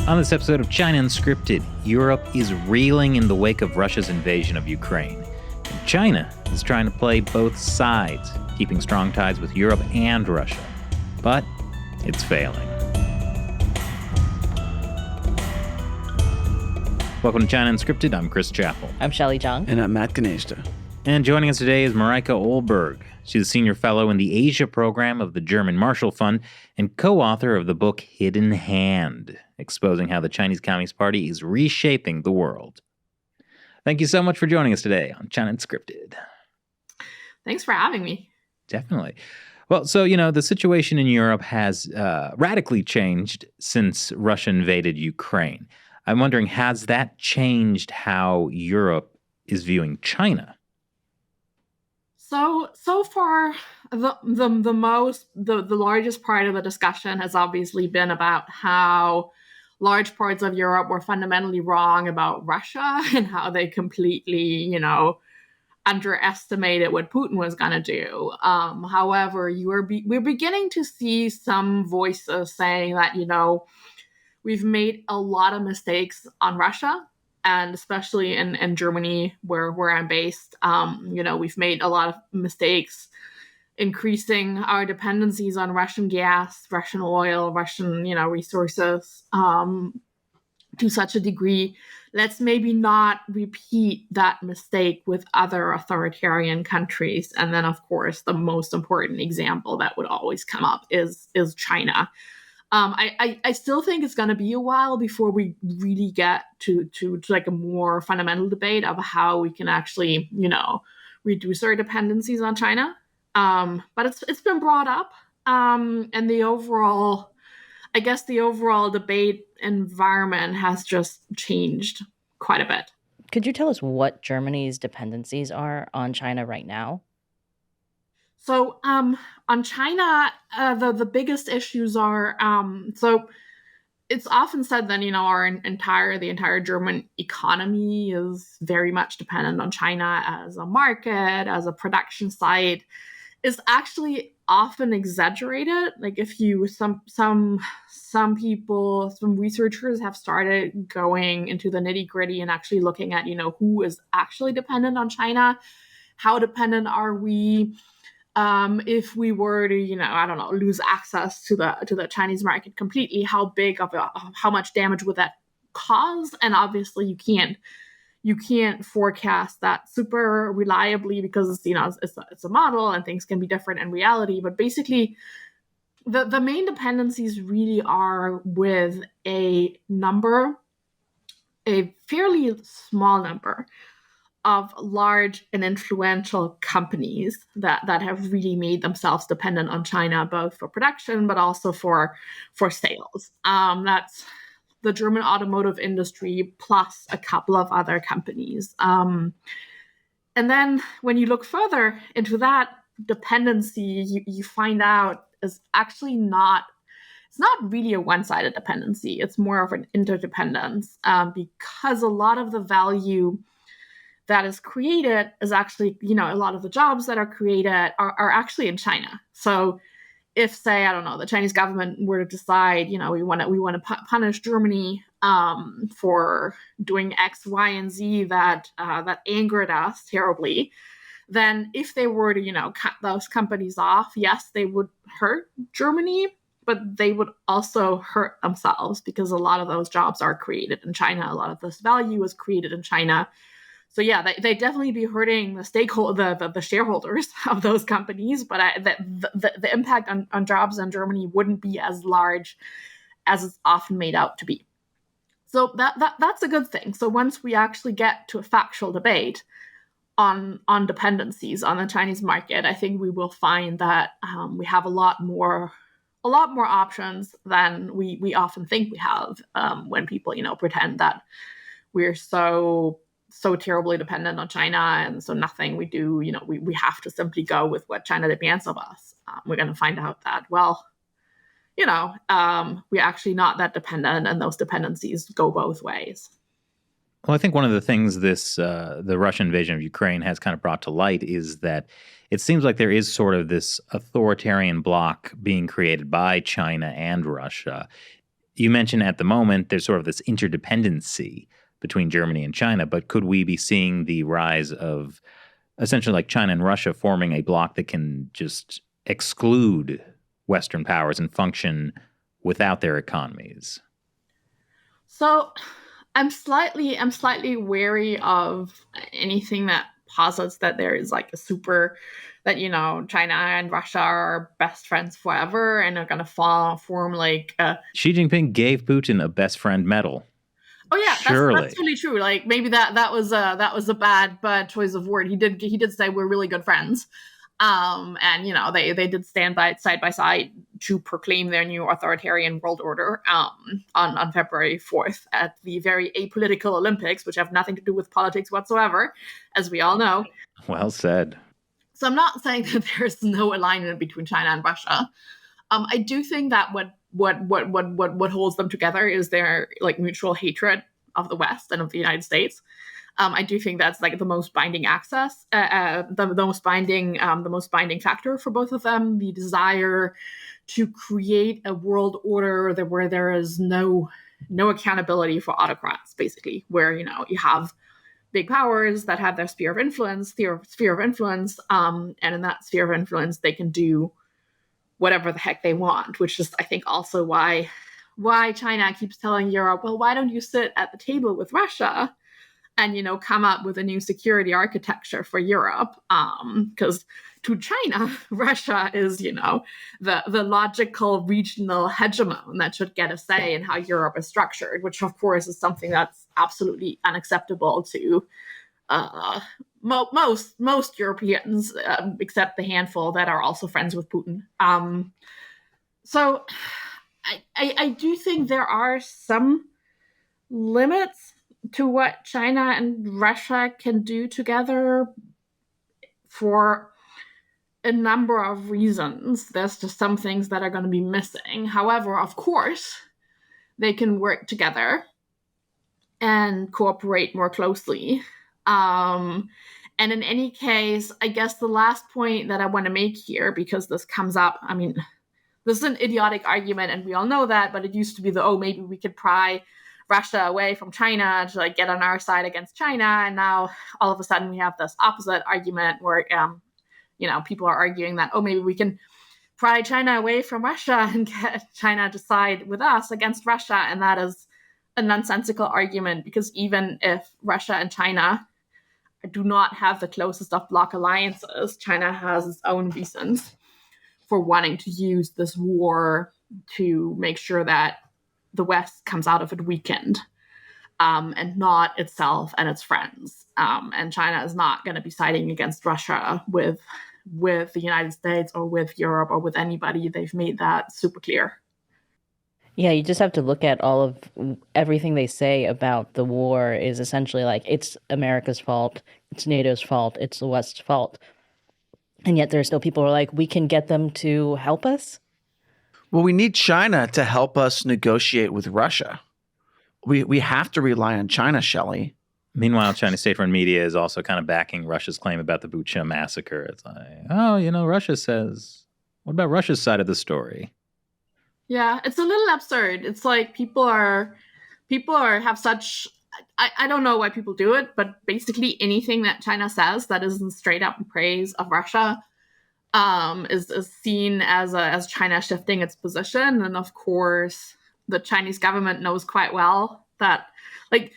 On this episode of China Unscripted, Europe is reeling in the wake of Russia's invasion of Ukraine. And China is trying to play both sides, keeping strong ties with Europe and Russia. But it's failing. Welcome to China Unscripted. I'm Chris Chappell. I'm Shelley Zhang. And I'm Matt Ganeshta. And joining us today is Mareike Ohlberg. She's a senior fellow in the Asia program of the German Marshall Fund and co-author of the book Hidden Hand, exposing how the Chinese Communist Party is reshaping the world. Thank you so much for joining us today on China Unscripted. Thanks for having me. Definitely. Well, so, the situation in Europe has radically changed since Russia invaded Ukraine. I'm wondering, has that changed how Europe is viewing China? So far, the largest part of the discussion has obviously been about how large parts of Europe were fundamentally wrong about Russia and how they completely, underestimated what Putin was going to do. However, we're beginning to see some voices saying that, we've made a lot of mistakes on Russia. And especially in Germany, where I'm based, we've made a lot of mistakes increasing our dependencies on Russian gas, Russian oil, Russian, resources to such a degree. Let's maybe not repeat that mistake with other authoritarian countries. And then, of course, the most important example that would always come up is China. I still think it's going to be a while before we really get to like a more fundamental debate of how we can actually, reduce our dependencies on China. But it's been brought up. And the overall debate environment has just changed quite a bit. Could you tell us what Germany's dependencies are on China right now? So on China, the biggest issues are, so it's often said that, the entire German economy is very much dependent on China as a market, as a production site, is actually often exaggerated. Like if some people, some researchers have started going into the nitty gritty and actually looking at, who is actually dependent on China, how dependent are we? If we were to, lose access to the Chinese market completely, how much damage would that cause? And obviously, you can't forecast that super reliably because it's a model and things can be different in reality. But basically, the main dependencies really are with a fairly small number of large and influential companies that have really made themselves dependent on China, both for production, but also for sales. That's the German automotive industry plus a couple of other companies. And then when you look further into that dependency, you find out is actually it's not really a one-sided dependency. It's more of an interdependence because a lot of the value that is created is actually, a lot of the jobs that are created are actually in China. So if, say, the Chinese government were to decide, we want to punish Germany for doing X, Y, and Z that angered us terribly, then if they were to, cut those companies off, yes, they would hurt Germany, but they would also hurt themselves because a lot of those jobs are created in China. A lot of this value is created in China. So yeah, they definitely be hurting the shareholders of those companies, but the impact on jobs in Germany wouldn't be as large as it's often made out to be. So that's a good thing. So once we actually get to a factual debate on dependencies on the Chinese market, I think we will find that we have a lot more options than we often think we have when people pretend that we're so terribly dependent on China, and so nothing we do, we have to simply go with what China demands of us. We're going to find out that, we're actually not that dependent, and those dependencies go both ways. Well, I think one of the things the Russian invasion of Ukraine has kind of brought to light is that it seems like there is sort of this authoritarian bloc being created by China and Russia. You mentioned at the moment there's sort of this interdependency between Germany and China, but could we be seeing the rise of essentially like China and Russia forming a bloc that can just exclude Western powers and function without their economies? So I'm slightly wary of anything that posits that there is like a super that China and Russia are best friends forever and are gonna form like Xi Jinping gave Putin a best friend medal. Oh yeah, Surely. that's totally true. Like maybe that was a bad choice of word. He did say we're really good friends. And they did stand side by side to proclaim their new authoritarian world order on February 4th at the very apolitical Olympics, which have nothing to do with politics whatsoever, as we all know. Well said. So I'm not saying that there's no alignment between China and Russia. I do think that what holds them together is their like mutual hatred of the West and of the United States. I do think that's like the most binding the most binding factor for both of them. The desire to create a world order where there is no accountability for autocrats, basically, where you have big powers that have their sphere of influence, and in that sphere of influence, they can do whatever the heck they want, which is, I think, also why China keeps telling Europe, well, why don't you sit at the table with Russia and, come up with a new security architecture for Europe? Because to China, Russia is, the logical regional hegemon that should get a say in how Europe is structured, which, of course, is something that's absolutely unacceptable to most Europeans, except the handful that are also friends with Putin. So I do think there are some limits to what China and Russia can do together for a number of reasons. There's just some things that are going to be missing. However, of course, they can work together and cooperate more closely. And in any case, I guess the last point that I want to make here, because this comes up, I mean, this is an idiotic argument and we all know that, but it used to be maybe we could pry Russia away from China to like get on our side against China. And now all of a sudden we have this opposite argument where, people are arguing that, maybe we can pry China away from Russia and get China to side with us against Russia. And that is a nonsensical argument, because even if Russia and China do not have the closest of bloc alliances, China has its own reasons for wanting to use this war to make sure that the West comes out of it weakened, and not itself and its friends. And China is not going to be siding against Russia with the United States or with Europe or with anybody. They've made that super clear. Yeah, you just have to look at all of everything they say about the war is essentially like, it's America's fault, it's NATO's fault, it's the West's fault. And yet there are still people who are like, we can get them to help us. Well, we need China to help us negotiate with Russia. We have to rely on China, Shelley. Meanwhile, China's state-run media is also kind of backing Russia's claim about the Bucha massacre. It's like, Russia says, what about Russia's side of the story? Yeah, it's a little absurd. It's like people have such, I don't know why people do it, but basically anything that China says that isn't straight up praise of Russia is seen as China shifting its position. And of course, the Chinese government knows quite well that, like,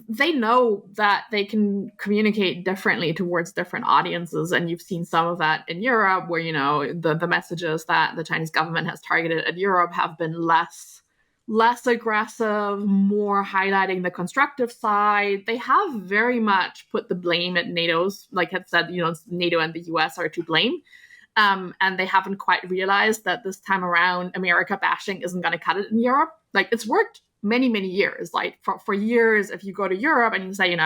they know that they can communicate differently towards different audiences. And you've seen some of that in Europe, where, the messages that the Chinese government has targeted at Europe have been less aggressive, more highlighting the constructive side. They have very much put the blame at NATO's, like had said, NATO and the US are to blame. And they haven't quite realized that this time around, America bashing isn't going to cut it in Europe. Like, it's worked many, many years. Like, for years, if you go to Europe and you say,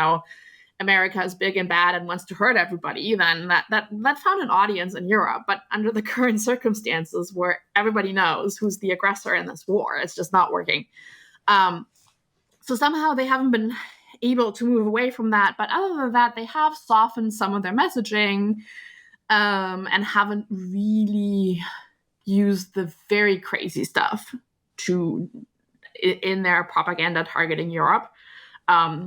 America is big and bad and wants to hurt everybody, then that found an audience in Europe. But under the current circumstances, where everybody knows who's the aggressor in this war, it's just not working. So somehow they haven't been able to move away from that. But other than that, they have softened some of their messaging, and haven't really used the very crazy stuff to in their propaganda targeting Europe.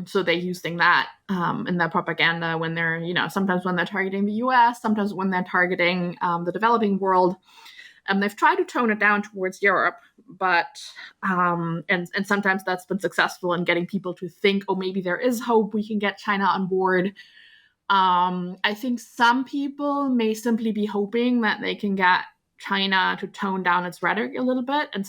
So they're using that in their propaganda when they're, sometimes when they're targeting the US, sometimes when they're targeting the developing world. They've tried to tone it down towards Europe, but and sometimes that's been successful in getting people to think, oh, maybe there is hope, we can get China on board. I think some people may simply be hoping that they can get China to tone down its rhetoric a little bit and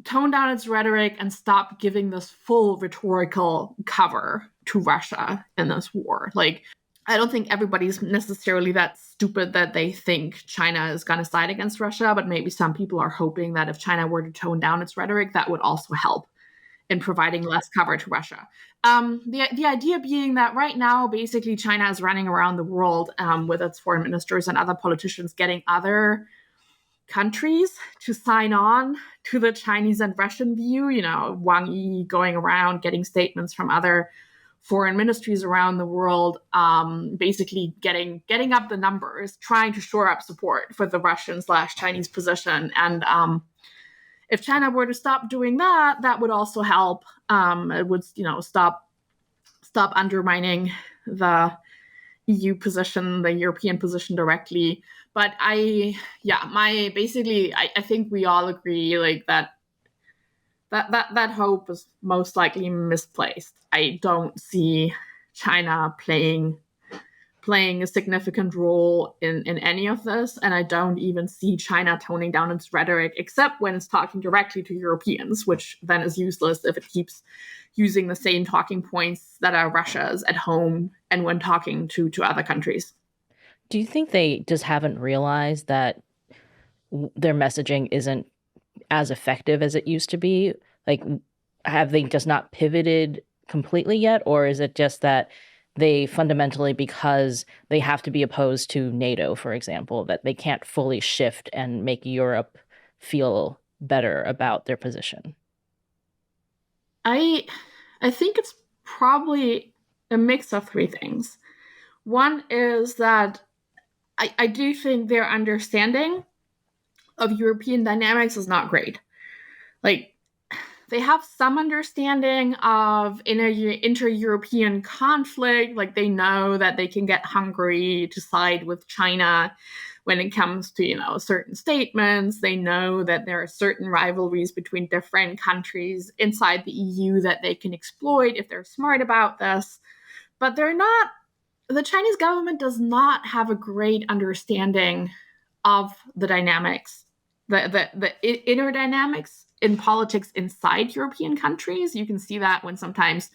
tone down its rhetoric and stop giving this full rhetorical cover to Russia in this war. Like, I don't think everybody's necessarily that stupid that they think China is going to side against Russia, but maybe some people are hoping that if China were to tone down its rhetoric, that would also help in providing less cover to Russia. The idea being that right now, basically, China is running around the world with its foreign ministers and other politicians getting other countries to sign on to the Chinese and Russian view. Wang Yi going around getting statements from other foreign ministries around the world, basically getting up the numbers, trying to shore up support for the Russian/Chinese position. And if China were to stop doing that, that would also help. It would, stop undermining the EU position, the European position directly. But I think we all agree like that hope is most likely misplaced. I don't see China playing a significant role in any of this, and I don't even see China toning down its rhetoric, except when it's talking directly to Europeans, which then is useless if it keeps using the same talking points that are Russia's at home and when talking to other countries. Do you think they just haven't realized that their messaging isn't as effective as it used to be? Like, have they just not pivoted completely yet? Or is it just that they fundamentally, because they have to be opposed to NATO, for example, that they can't fully shift and make Europe feel better about their position? I think it's probably a mix of three things. One is that I do think their understanding of European dynamics is not great. Like, they have some understanding of inter-European conflict. Like, they know that they can get Hungary to side with China when it comes to, certain statements. They know that there are certain rivalries between different countries inside the EU that they can exploit if they're smart about this. But the Chinese government does not have a great understanding of the dynamics, the inner dynamics in politics inside European countries. You can see that when sometimes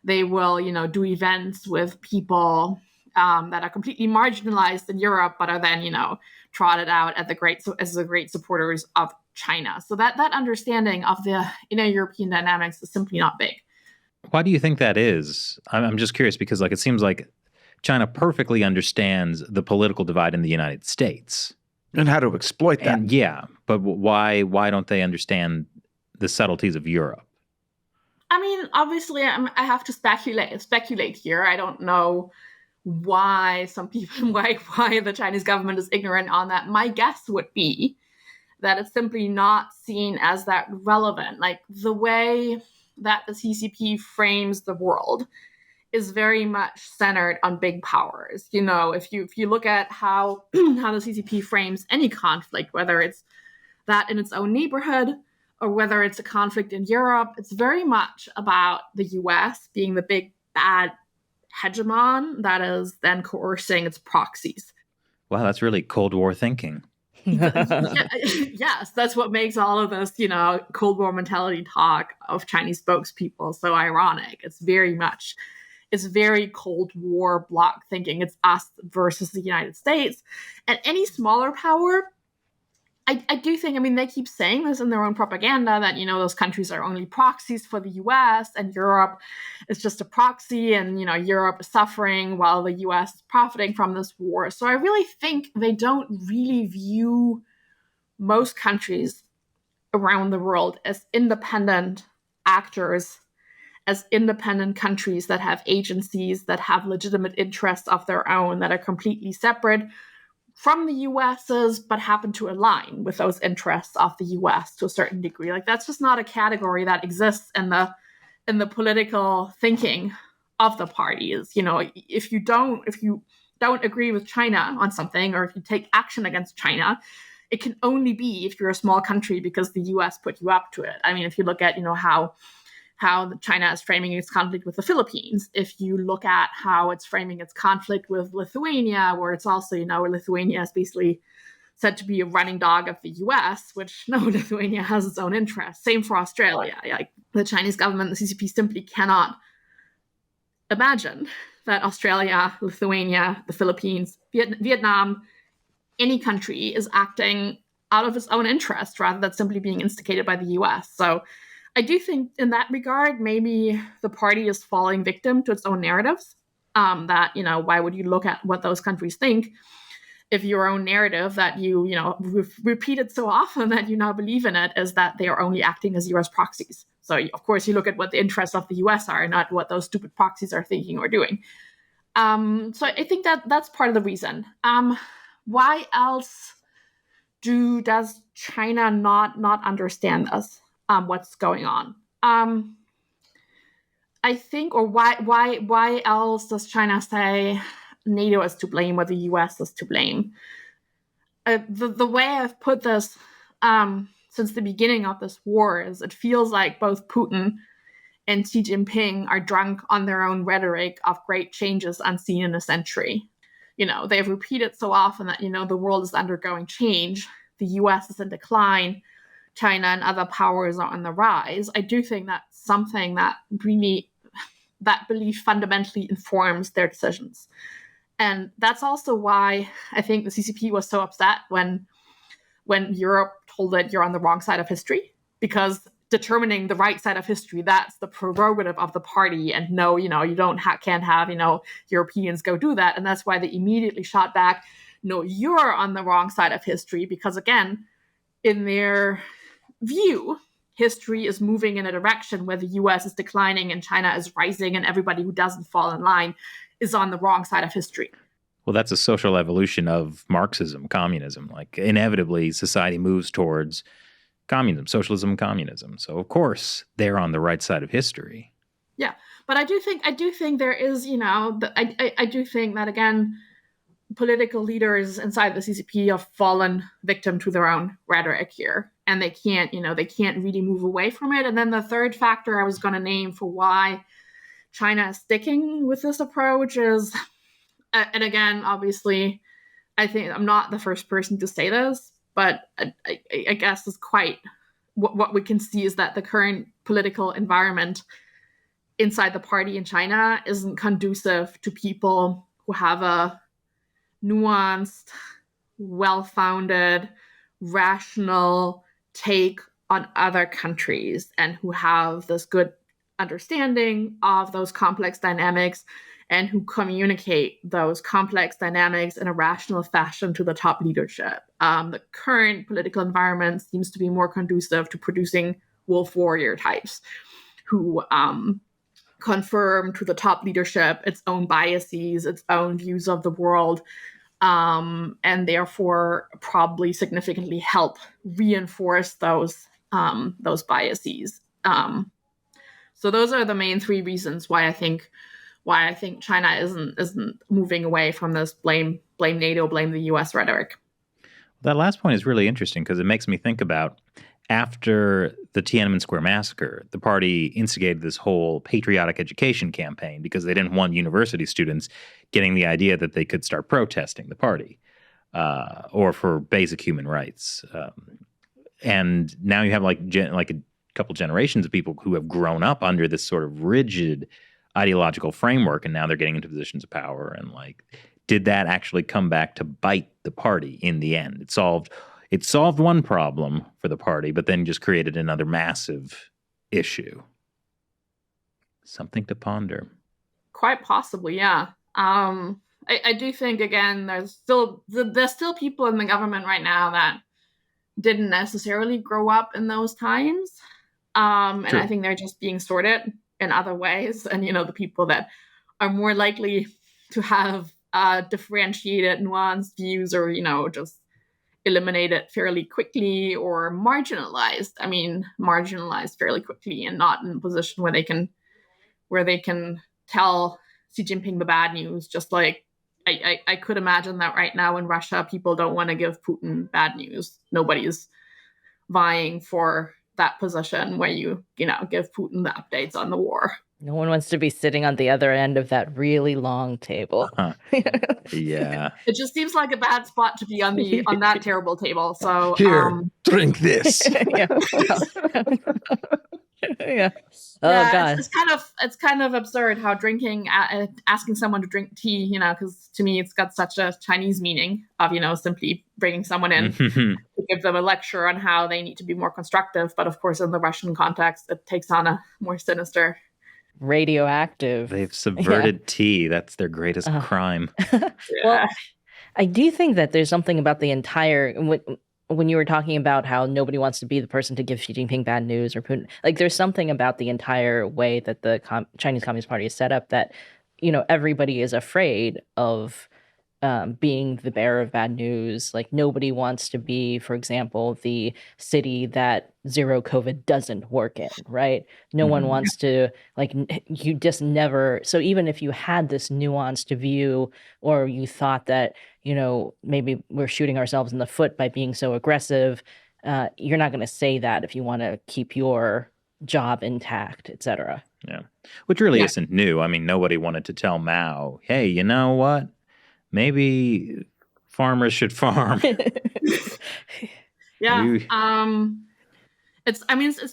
they will, do events with people that are completely marginalized in Europe, but are then, trotted out as the great supporters of China. So that understanding of the inner European dynamics is simply not big. Why do you think that is? I'm just curious because, it seems like China perfectly understands the political divide in the United States. And how to exploit that. And but why don't they understand the subtleties of Europe? I mean, obviously, I have to speculate here. I don't know why why the Chinese government is ignorant on that. My guess would be that it's simply not seen as that relevant. Like, the way that the CCP frames the world is very much centered on big powers. If you look at how the CCP frames any conflict, whether it's that in its own neighborhood or whether it's a conflict in Europe, it's very much about the US being the big bad hegemon that is then coercing its proxies. Wow, that's really Cold War thinking. Yes, that's what makes all of this, Cold War mentality talk of Chinese spokespeople so ironic. It's very Cold War bloc thinking. It's us versus the United States. And any smaller power, I do think, they keep saying this in their own propaganda that, those countries are only proxies for the US and Europe is just a proxy, and, Europe is suffering while the US is profiting from this war. So I really think they don't really view most countries around the world as independent actors, as independent countries that have agencies, that have legitimate interests of their own, that are completely separate from the US's, but happen to align with those interests of the US to a certain degree. Like, that's just not a category that exists in the political thinking of the parties. If you don't agree with China on something, or if you take action against China, it can only be if you're a small country because the US put you up to it. I mean, if you look at, how China is framing its conflict with the Philippines, if you look at how it's framing its conflict with Lithuania, where it's also, Lithuania is basically said to be a running dog of the US, which no, Lithuania has its own interests. Same for Australia. Like, the Chinese government, the CCP simply cannot imagine that Australia, Lithuania, the Philippines, Vietnam, any country is acting out of its own interest rather than simply being instigated by the US. So I do think in that regard, maybe the party is falling victim to its own narratives. That, why would you look at what those countries think if your own narrative that you repeated so often that you now believe in it is that they are only acting as US proxies? So, of course, you look at what the interests of the US are, not what those stupid proxies are thinking or doing. So I think that's part of the reason. Why else does China not understand this? What's going on? I think, or why else does China say NATO is to blame or the US is to blame? The way I've put this since the beginning of this war is it feels like both Putin and Xi Jinping are drunk on their own rhetoric of great changes unseen in a century. They've repeated so often that, the world is undergoing change, the US is in decline, China and other powers are on the rise. I do think that's something that really, that belief fundamentally informs their decisions. And that's also why I think the CCP was so upset when Europe told it you're on the wrong side of history, because determining the right side of history, that's the prerogative of the party. And no, you can't have, Europeans go do that. And that's why they immediately shot back, no, you're on the wrong side of history, because again, in their view, history is moving in a direction where the US is declining and China is rising, and everybody who doesn't fall in line is on the wrong side of history. Well, that's a social evolution of Marxism, communism. Like, inevitably, society moves towards communism, socialism, communism. So, of course, they're on the right side of history. Yeah, but I do think there is, I do think that, again, political leaders inside the CCP have fallen victim to their own rhetoric here, and they can't really move away from it. And then the third factor I was going to name for why China is sticking with this approach is, and again, obviously, I think I'm not the first person to say this, but I guess it's quite what we can see is that the current political environment inside the party in China isn't conducive to people who have a nuanced, well-founded, rational take on other countries, and who have this good understanding of those complex dynamics and who communicate those complex dynamics in a rational fashion to the top leadership. The current political environment seems to be more conducive to producing wolf warrior types who confirm to the top leadership its own biases, its own views of the world, and therefore probably significantly help reinforce those biases. So those are the main three reasons why I think China isn't moving away from this blame NATO, blame the US rhetoric. That last point is really interesting because it makes me think about after the Tiananmen Square massacre, the party instigated this whole patriotic education campaign because they didn't want university students getting the idea that they could start protesting the party or for basic human rights. And now you have like a couple generations of people who have grown up under this sort of rigid ideological framework, and now they're getting into positions of power. And like, did that actually come back to bite the party in the end? It solved one problem for the party, but then just created another massive issue. Something to ponder. Quite possibly, yeah. I do think, again, there's still people in the government right now that didn't necessarily grow up in those times. And I think they're just being sorted in other ways. And, the people that are more likely to have differentiated, nuanced views, or just eliminated fairly quickly or marginalized. I mean, marginalized fairly quickly and not in a position where they can tell Xi Jinping the bad news. Just like I could imagine that right now in Russia, people don't want to give Putin bad news. Nobody's vying for that position where you give Putin the updates on the war. No one wants to be sitting on the other end of that really long table. Yeah. It just seems like a bad spot to be on that terrible table. So Here, drink this. Yeah. Oh God. It's kind of absurd how asking someone to drink tea, because to me it's got such a Chinese meaning of simply bringing someone in to give them a lecture on how they need to be more constructive. But of course, in the Russian context, it takes on a more sinister. Radioactive. They've subverted tea. That's their greatest crime. Well, I do think that there's something about the entire when you were talking about how nobody wants to be the person to give Xi Jinping bad news or Putin, like there's something about the entire way that the Chinese Communist Party is set up that, everybody is afraid of being the bearer of bad news. Like nobody wants to be, for example, the city that zero COVID doesn't work in, right? No one wants to, you just never. So even if you had this nuanced view or you thought that, maybe we're shooting ourselves in the foot by being so aggressive, you're not going to say that if you want to keep your job intact, et cetera. Yeah. Which really isn't new. I mean, nobody wanted to tell Mao, hey, you know what? Maybe farmers should farm. Yeah. It's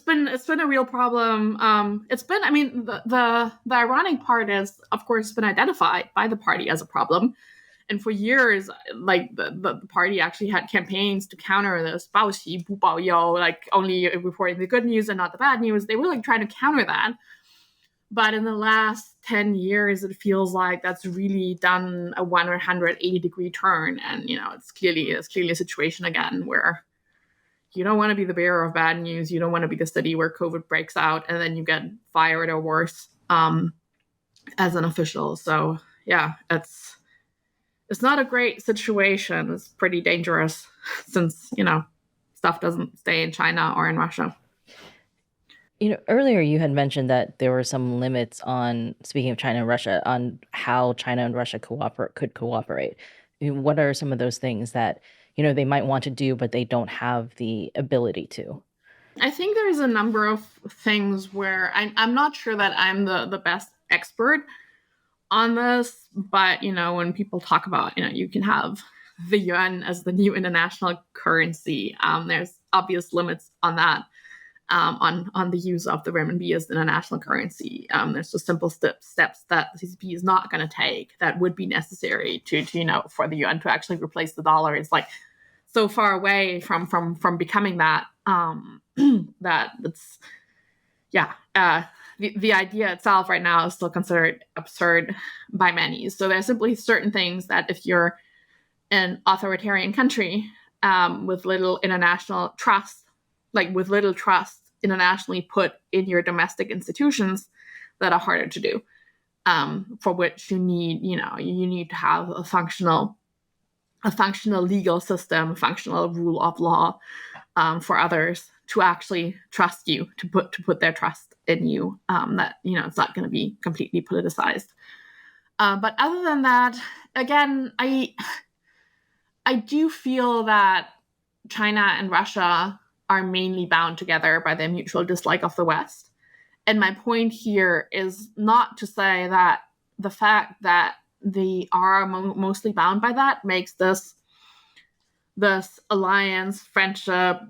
been a real problem. The ironic part is, of course, it's been identified by the party as a problem. And for years, the party actually had campaigns to counter this, 报喜不报忧, like only reporting the good news and not the bad news. They were trying to counter that. But in the last 10 years, it feels like that's really done a 180-degree turn. And, it's clearly a situation again where you don't want to be the bearer of bad news. You don't want to be the city where COVID breaks out and then you get fired or worse as an official. So, yeah, it's not a great situation. It's pretty dangerous since, stuff doesn't stay in China or in Russia. Earlier you had mentioned that there were some limits on, speaking of China and Russia, on how China and Russia could cooperate. What are some of those things that, they might want to do, but they don't have the ability to? I think there's a number of things where I'm not sure that I'm the best expert on this, but, when people talk about, you can have the yuan as the new international currency. There's obvious limits on that. On the use of the renminbi as the international currency. There's just simple steps that the CCP is not going to take that would be necessary to for the yuan to actually replace the dollar. It's so far away from becoming that that it's the idea itself right now is still considered absurd by many. So there's simply certain things that if you're an authoritarian country with little international trust, with little trust internationally put in your domestic institutions, that are harder to do, for which you need to have a functional legal system, a functional rule of law for others to actually trust you, to put their trust in you, that it's not going to be completely politicized. But other than that, again, I do feel that China and Russia are mainly bound together by their mutual dislike of the West. And my point here is not to say that the fact that they are mostly bound by that makes this alliance, friendship,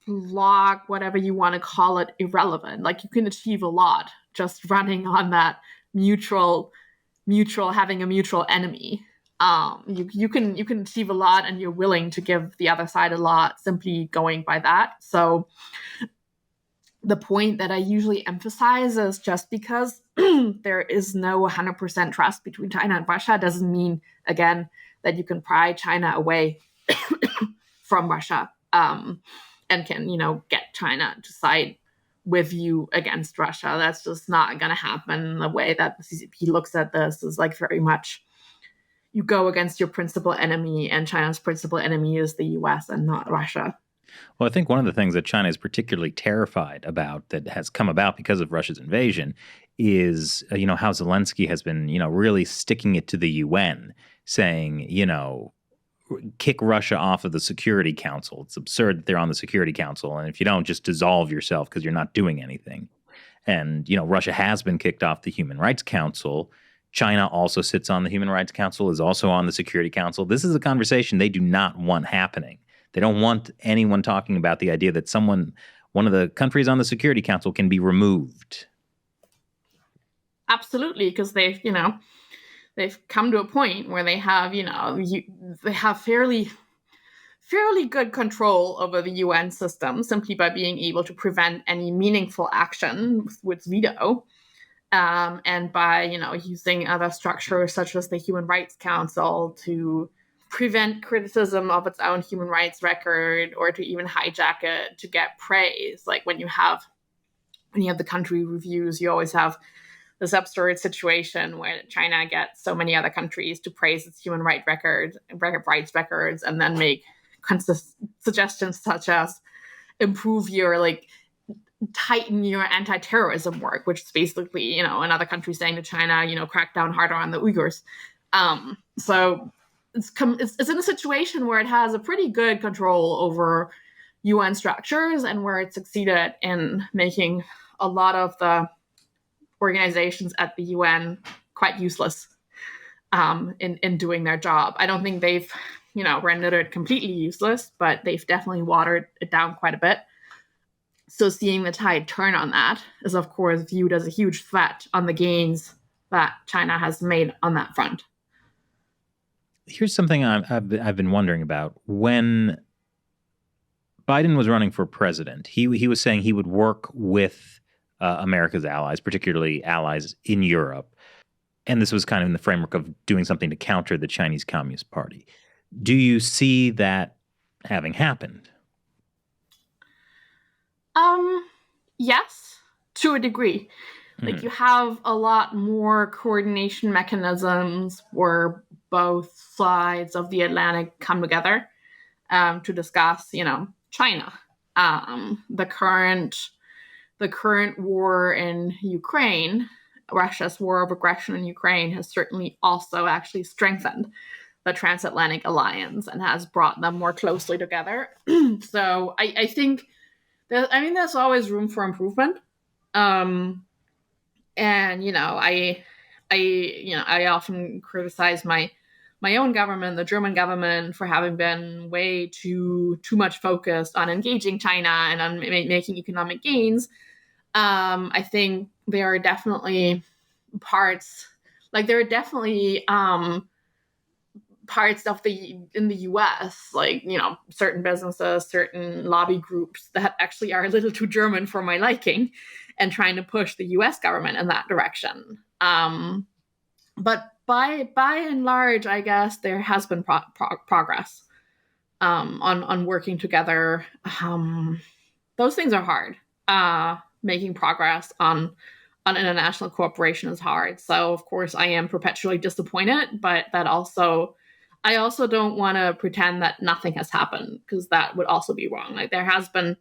bloc, whatever you want to call it, irrelevant. You can achieve a lot just running on that mutual having a mutual enemy. You can achieve a lot, and you're willing to give the other side a lot simply going by that. So the point that I usually emphasize is just because there is no 100% trust between China and Russia doesn't mean, again, that you can pry China away from Russia and can, get China to side with you against Russia. That's just not going to happen. The way that the CCP looks at this is very much you go against your principal enemy, and China's principal enemy is the US and not Russia. Well, I think one of the things that China is particularly terrified about that has come about because of Russia's invasion is, how Zelensky has been, really sticking it to the UN, saying, kick Russia off of the Security Council. It's absurd that they're on the Security Council. And if you don't, just dissolve yourself because you're not doing anything. And, Russia has been kicked off the Human Rights Council. China also sits on the Human Rights Council, is also on the Security Council. This is a conversation they do not want happening. They don't want anyone talking about the idea that one of the countries on the Security Council can be removed. Absolutely, because they've come to a point where they have, they have fairly good control over the UN system simply by being able to prevent any meaningful action with veto, and by, using other structures such as the Human Rights Council to prevent criticism of its own human rights record or to even hijack it to get praise. Like when you have the country reviews, you always have this absurd situation where China gets so many other countries to praise its human rights records, and then make suggestions such as improve your, tighten your anti-terrorism work, which is basically, another country saying to China, crack down harder on the Uyghurs. So it's in a situation where it has a pretty good control over UN structures and where it succeeded in making a lot of the organizations at the UN quite useless in doing their job. I don't think they've, rendered it completely useless, but they've definitely watered it down quite a bit. So seeing the tide turn on that is, of course, viewed as a huge threat on the gains that China has made on that front. Here's something I've been wondering about. When Biden was running for president, he was saying he would work with America's allies, particularly allies in Europe. And this was kind of in the framework of doing something to counter the Chinese Communist Party. Do you see that having happened? Yes, to a degree. Like you have a lot more coordination mechanisms where both sides of the Atlantic come together to discuss, China. The current war in Ukraine, Russia's war of aggression in Ukraine, has certainly also actually strengthened the transatlantic alliance and has brought them more closely together. So I think there's always room for improvement. And I often criticize my own government, the German government, for having been way too much focused on engaging China and on making economic gains. I think there are definitely parts in the US, certain businesses, certain lobby groups that actually are a little too German for my liking and trying to push the US government in that direction. But by and large, I guess there has been progress on working together. Those things are hard. Making progress on international cooperation is hard. So, of course, I am perpetually disappointed, but I also don't want to pretend that nothing has happened, because that would also be wrong. There has been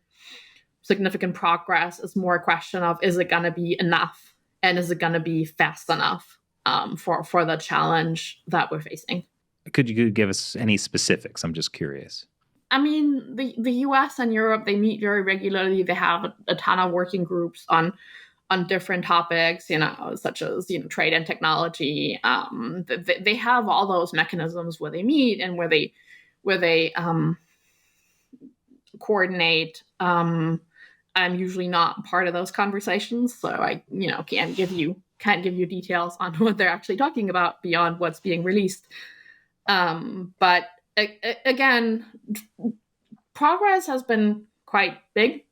significant progress. It's more a question of, is it going to be enough? And is it going to be fast enough for the challenge that we're facing? Could you give us any specifics? I'm just curious. The US and Europe, they meet very regularly. They have a ton of working groups on different topics, such as, trade and technology. They have all those mechanisms where they meet and where they coordinate. I'm usually not part of those conversations, so I, can't give you details on what they're actually talking about beyond what's being released. But again, progress has been quite big,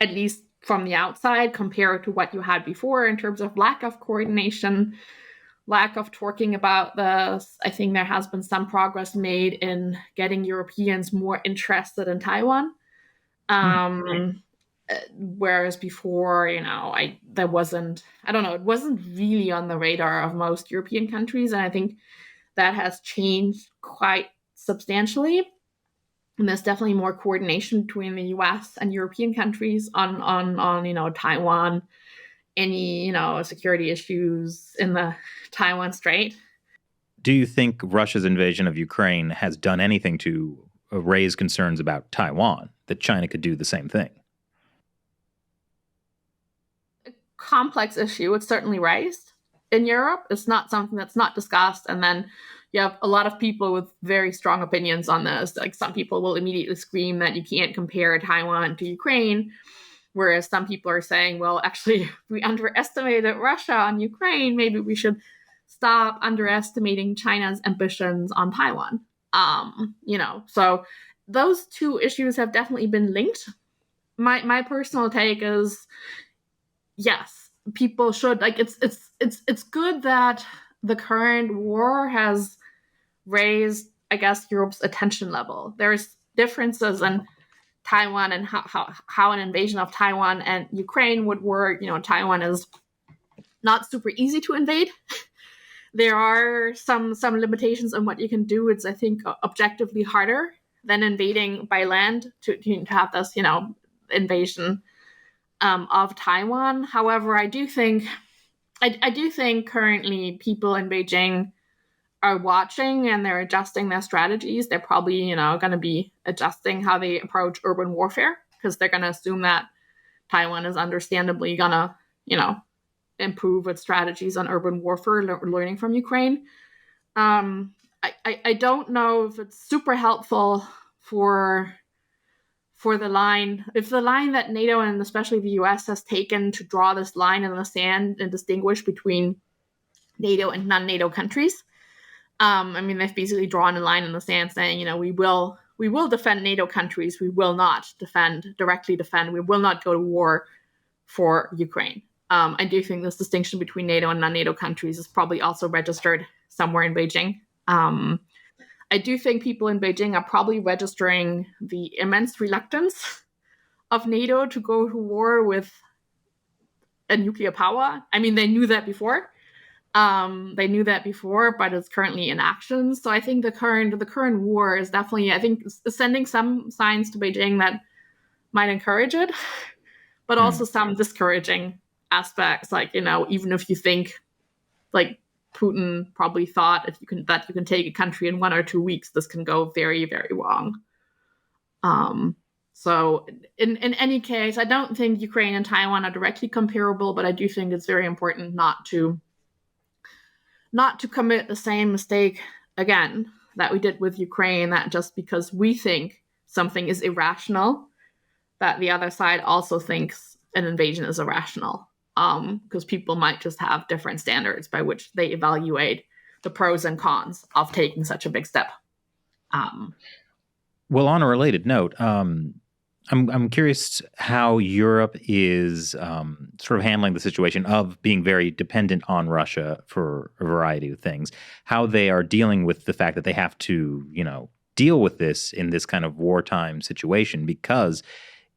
at least from the outside, compared to what you had before in terms of lack of coordination, lack of talking about this. I think there has been some progress made in getting Europeans more interested in Taiwan. Whereas before, it wasn't really on the radar of most European countries. And I think that has changed quite substantially. And there's definitely more coordination between the US and European countries on Taiwan, any, security issues in the Taiwan Strait. Do you think Russia's invasion of Ukraine has done anything to raise concerns about Taiwan, that China could do the same thing? A complex issue. It's certainly raised in Europe. It's not something that's not discussed. And then you have a lot of people with very strong opinions on this. Like, some people will immediately scream that you can't compare Taiwan to Ukraine, whereas some people are saying, well, actually, we underestimated Russia on Ukraine. Maybe we should stop underestimating China's ambitions on Taiwan. So those two issues have definitely been linked. My personal take is, yes, people should, like, it's good that the current war has raised, I guess, Europe's attention level. There's differences in Taiwan and how an invasion of Taiwan and Ukraine would work. Taiwan is not super easy to invade. There are some limitations on what you can do. It's, I think, objectively harder than invading by land to have this, invasion of Taiwan. However, I do think currently people in Beijing are watching and they're adjusting their strategies. They're probably, going to be adjusting how they approach urban warfare, because they're going to assume that Taiwan is understandably going to, improve its strategies on urban warfare, learning from Ukraine. I don't know if it's super helpful for the line, if the line that NATO and especially the US has taken to draw this line in the sand and distinguish between NATO and non-NATO countries. They've basically drawn a line in the sand saying, we will defend NATO countries. We will not directly defend. We will not go to war for Ukraine. I do think this distinction between NATO and non-NATO countries is probably also registered somewhere in Beijing. I do think people in Beijing are probably registering the immense reluctance of NATO to go to war with a nuclear power. They knew that before. But it's currently in action. So I think the current war is definitely, I think, sending some signs to Beijing that might encourage it, but also some discouraging aspects. Like, even if you think, like, Putin probably thought that you can take a country in 1 or 2 weeks, this can go very, very wrong. So in any case, I don't think Ukraine and Taiwan are directly comparable, but I do think it's very important not to commit the same mistake again that we did with Ukraine, that just because we think something is irrational, that the other side also thinks an invasion is irrational. Because people might just have different standards by which they evaluate the pros and cons of taking such a big step. Well, on a related note, I'm curious how Europe is sort of handling the situation of being very dependent on Russia for a variety of things. How they are dealing with the fact that they have to, deal with this in this kind of wartime situation, because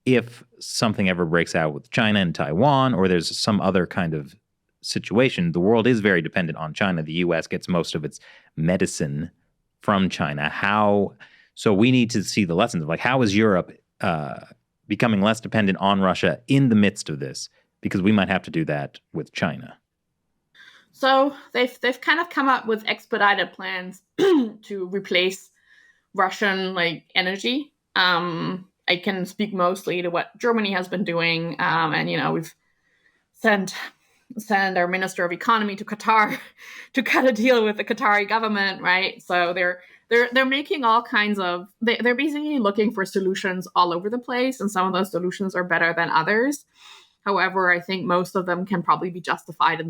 if something ever breaks out with China and Taiwan, or there's some other kind of situation, the world is very dependent on China. The U.S. gets most of its medicine from China. So we need to see the lessons of, like, how is Europe becoming less dependent on Russia in the midst of this? Because we might have to do that with China. So they've kind of come up with expedited plans to replace Russian, energy. I can speak mostly to what Germany has been doing, and we've sent our Minister of Economy to Qatar to cut a deal with the Qatari government, right? So they're making all kinds of, they're basically looking for solutions all over the place, and some of those solutions are better than others. However, I think most of them can probably be justified in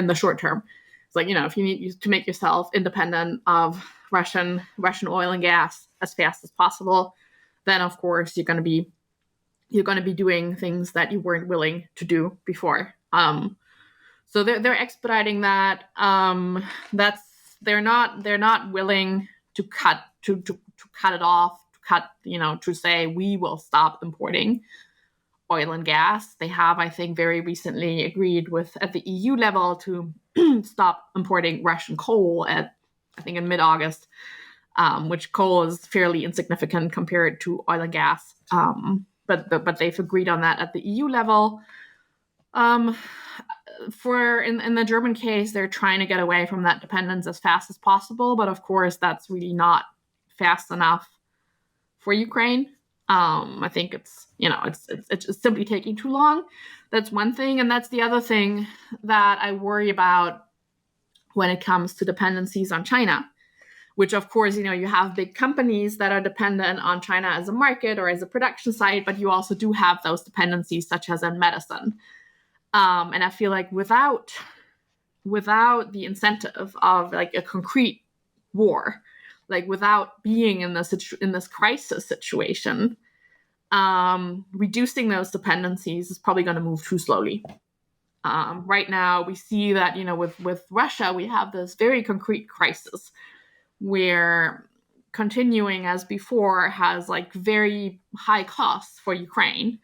the short term. It's like, if you need to make yourself independent of Russian oil and gas as fast as possible, then of course you're going to be doing things that you weren't willing to do before. So they're expediting that. They're not willing to cut it off, to say we will stop importing oil and gas. They have, I think, very recently agreed at the EU level to stop importing Russian coal at I think in mid-August, which coal is fairly insignificant compared to oil and gas. But they've agreed on that at the EU level. In the German case, they're trying to get away from that dependence as fast as possible. But of course, that's really not fast enough for Ukraine. I think it's just simply taking too long. That's one thing. And that's the other thing that I worry about when it comes to dependencies on China, which of course, you have big companies that are dependent on China as a market or as a production site, but you also do have those dependencies such as in medicine. And I feel like without the incentive of like a concrete war, like without being in this crisis situation, reducing those dependencies is probably going to move too slowly. Right now, we see that with Russia, we have this very concrete crisis where continuing as before has like very high costs for Ukraine.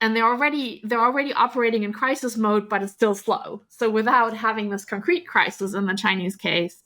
And they're already operating in crisis mode, but it's still slow. So without having this concrete crisis in the Chinese case,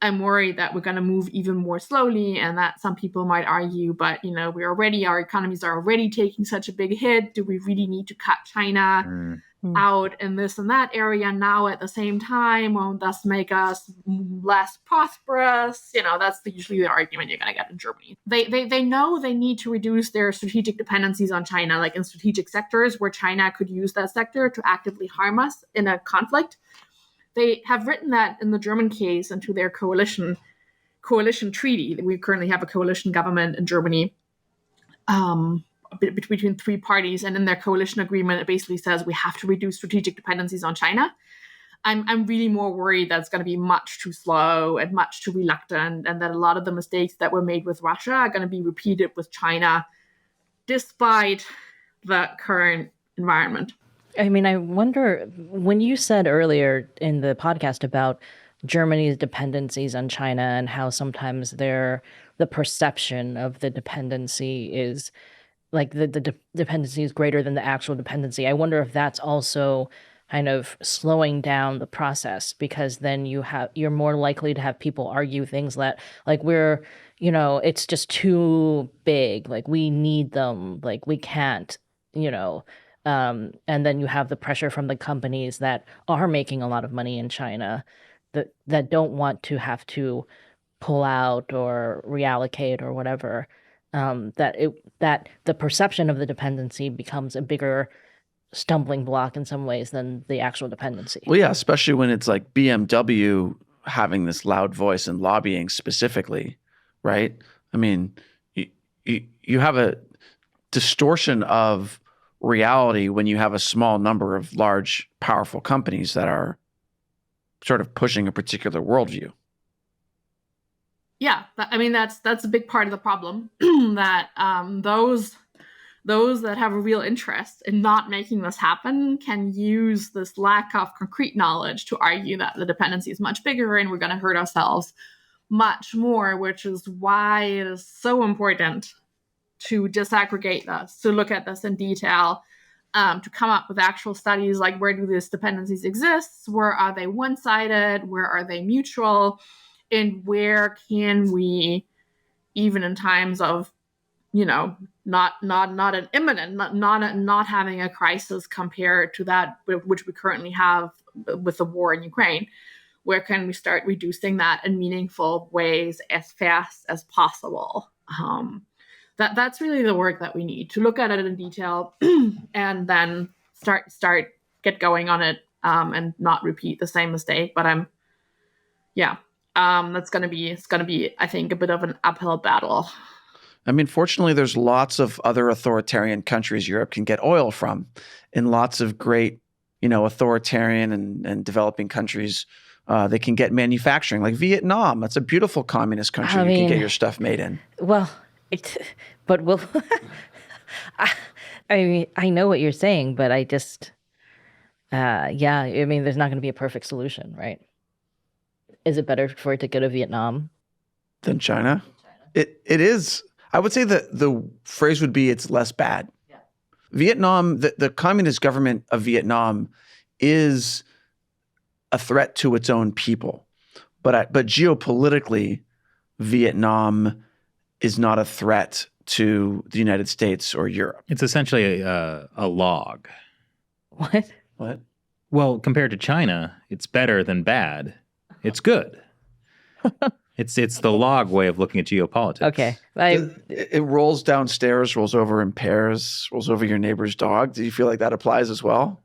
I'm worried that we're going to move even more slowly, and that some people might argue, but our economies are already taking such a big hit. Do we really need to cut China out in this and that area now at the same time? Won't thus make us less prosperous? That's usually the argument you're going to get in Germany. They know they need to reduce their strategic dependencies on China, like in strategic sectors where China could use that sector to actively harm us in a conflict. They have written that in the German case into their coalition treaty. We currently have a coalition government in Germany between three parties, and in their coalition agreement, it basically says we have to reduce strategic dependencies on China. I'm really more worried that it's going to be much too slow and much too reluctant, and that a lot of the mistakes that were made with Russia are going to be repeated with China, despite the current environment. I mean, I wonder, when you said earlier in the podcast about Germany's dependencies on China and how sometimes the perception of the dependency is like the dependency is greater than the actual dependency. I wonder if that's also kind of slowing down the process, because then you're more likely to have people argue things that like it's just too big, like we need them, like we can't, and then you have the pressure from the companies that are making a lot of money in China that don't want to have to pull out or reallocate or whatever. That the perception of the dependency becomes a bigger stumbling block in some ways than the actual dependency. Well, yeah, especially when it's like BMW having this loud voice and lobbying specifically, right? I mean, you have a distortion of reality when you have a small number of large, powerful companies that are sort of pushing a particular worldview. Yeah, I mean that's a big part of the problem that those that have a real interest in not making this happen can use this lack of concrete knowledge to argue that the dependency is much bigger and we're going to hurt ourselves much more, which is why it is so important to disaggregate this, to look at this in detail, to come up with actual studies like where do these dependencies exist, where are they one-sided, where are they mutual, and where can we, even in times of, not an imminent, not having a crisis compared to that which we currently have with the war in Ukraine, where can we start reducing that in meaningful ways as fast as possible? That's really the work that we need, to look at it in detail and then get going on it and not repeat the same mistake. But it's going to be, I think, a bit of an uphill battle. I mean, fortunately, there's lots of other authoritarian countries Europe can get oil from, and lots of great, authoritarian and developing countries. They can get manufacturing, like Vietnam. That's a beautiful communist country you can get your stuff made in. Well, but we'll. I mean, I know what you're saying, but I just, I mean, there's not going to be a perfect solution, right? Is it better for it to go to Vietnam than China? It is. I would say that the phrase would be it's less bad. Yeah. Vietnam, the communist government of Vietnam is a threat to its own people. but geopolitically, Vietnam is not a threat to the United States or Europe. It's essentially a log. What? What? Well, compared to China, it's better than bad. It's good. It's the log way of looking at geopolitics. Okay. It rolls downstairs, rolls over in pairs, rolls over your neighbor's dog. Do you feel like that applies as well?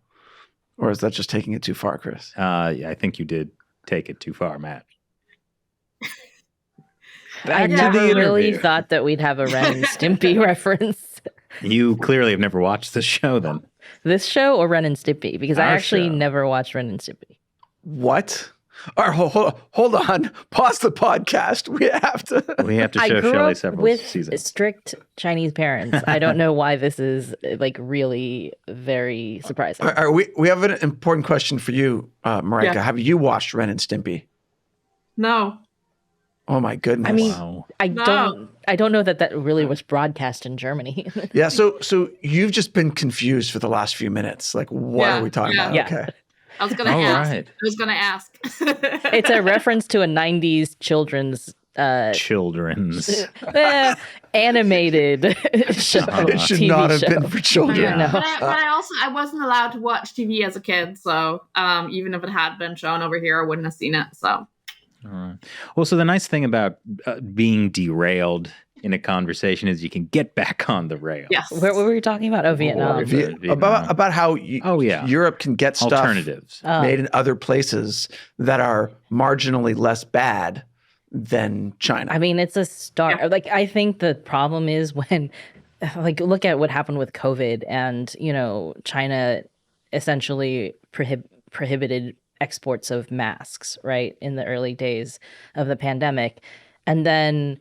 Or is that just taking it too far, Chris? Yeah, I think you did take it too far, Matt. I Back to never the really interview. thought that we'd have a Ren and Stimpy reference. You clearly have never watched the show then. This show or Ren and Stimpy? Because I Our actually show. never watched Ren and Stimpy. What? All right, hold on. Pause the podcast. We have to. We have to I show grew Shelley up several with seasons. strict Chinese parents. I don't know why this is like really very surprising. All right, we have an important question for you, Mareike. Yeah. Have you watched Ren and Stimpy? No. Oh my goodness. I mean, Wow. No. I don't know that really was broadcast in Germany. yeah. So you've just been confused for the last few minutes. Like, what Yeah, are we talking yeah. about? Yeah. Okay. I was gonna All ask. right. I was gonna ask. It's a reference to a 90s children's Children's. animated show. It should TV not have show. been for children. Yeah. No. But I wasn't allowed to watch TV as a kid, so even if it had been shown over here, I wouldn't have seen it. So All right. Well, so the nice thing about being derailed in a conversation is you can get back on the rails. yes. What were we talking about? Oh, Vietnam. Vietnam. About how Europe can get stuff Alternatives. made in other places that are marginally less bad than China. I mean, it's a start. Yeah. Like, I think the problem is when, like, look at what happened with COVID and, China essentially prohibited exports of masks, right, in the early days of the pandemic. And then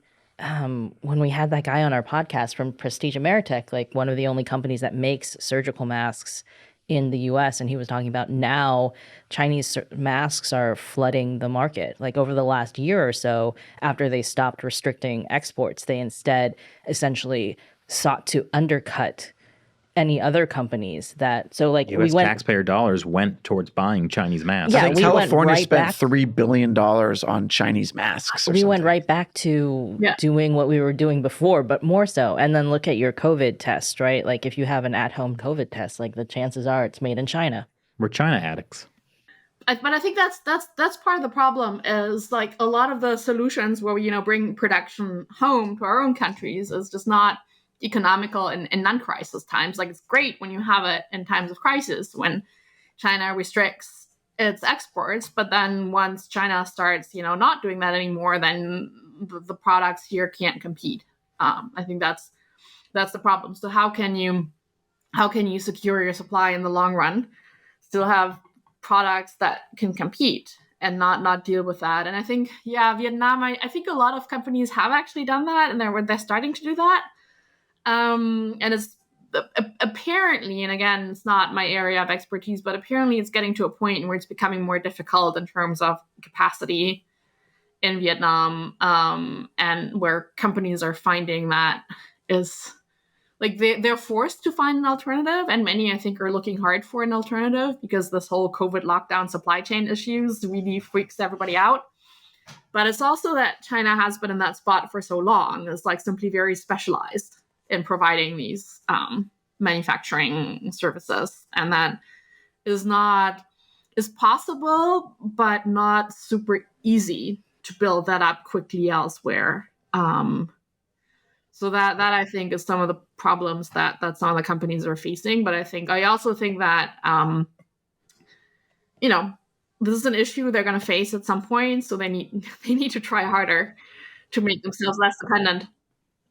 when we had that guy on our podcast from Prestige Ameritech, like one of the only companies that makes surgical masks in the US, and he was talking about now Chinese masks are flooding the market. Like over the last year or so, after they stopped restricting exports, they instead essentially sought to undercut any other companies that, so like U.S. we went, taxpayer dollars went towards buying Chinese masks. Yeah, I think we went California right spent back- $3 billion on Chinese masks. Or we went something. right back to Yeah. doing what we were doing before, but more so. And then look at your COVID test, right? Like if you have an at-home COVID test, like the chances are it's made in China. We're China addicts. But I think that's part of the problem is like a lot of the solutions where we bring production home to our own countries is just not economical in non-crisis times. Like it's great when you have it in times of crisis when China restricts its exports, but then once China starts not doing that anymore, then the products here can't compete. I think that's the problem. So how can you secure your supply in the long run, still have products that can compete and not deal with that? And I think Vietnam, I think a lot of companies have actually done that, and they're starting to do that. And it's apparently, and again, it's not my area of expertise, but apparently it's getting to a point where it's becoming more difficult in terms of capacity in Vietnam, and where companies are finding that is like they're forced to find an alternative, and many I think are looking hard for an alternative because this whole COVID lockdown supply chain issues really freaks everybody out. But it's also that China has been in that spot for so long. It's like simply very specialized in providing these manufacturing services, and that is possible, but not super easy to build that up quickly elsewhere. So that I think is some of the problems that some of the companies are facing. But I also think that this is an issue they're going to face at some point, so they need to try harder to make themselves less dependent.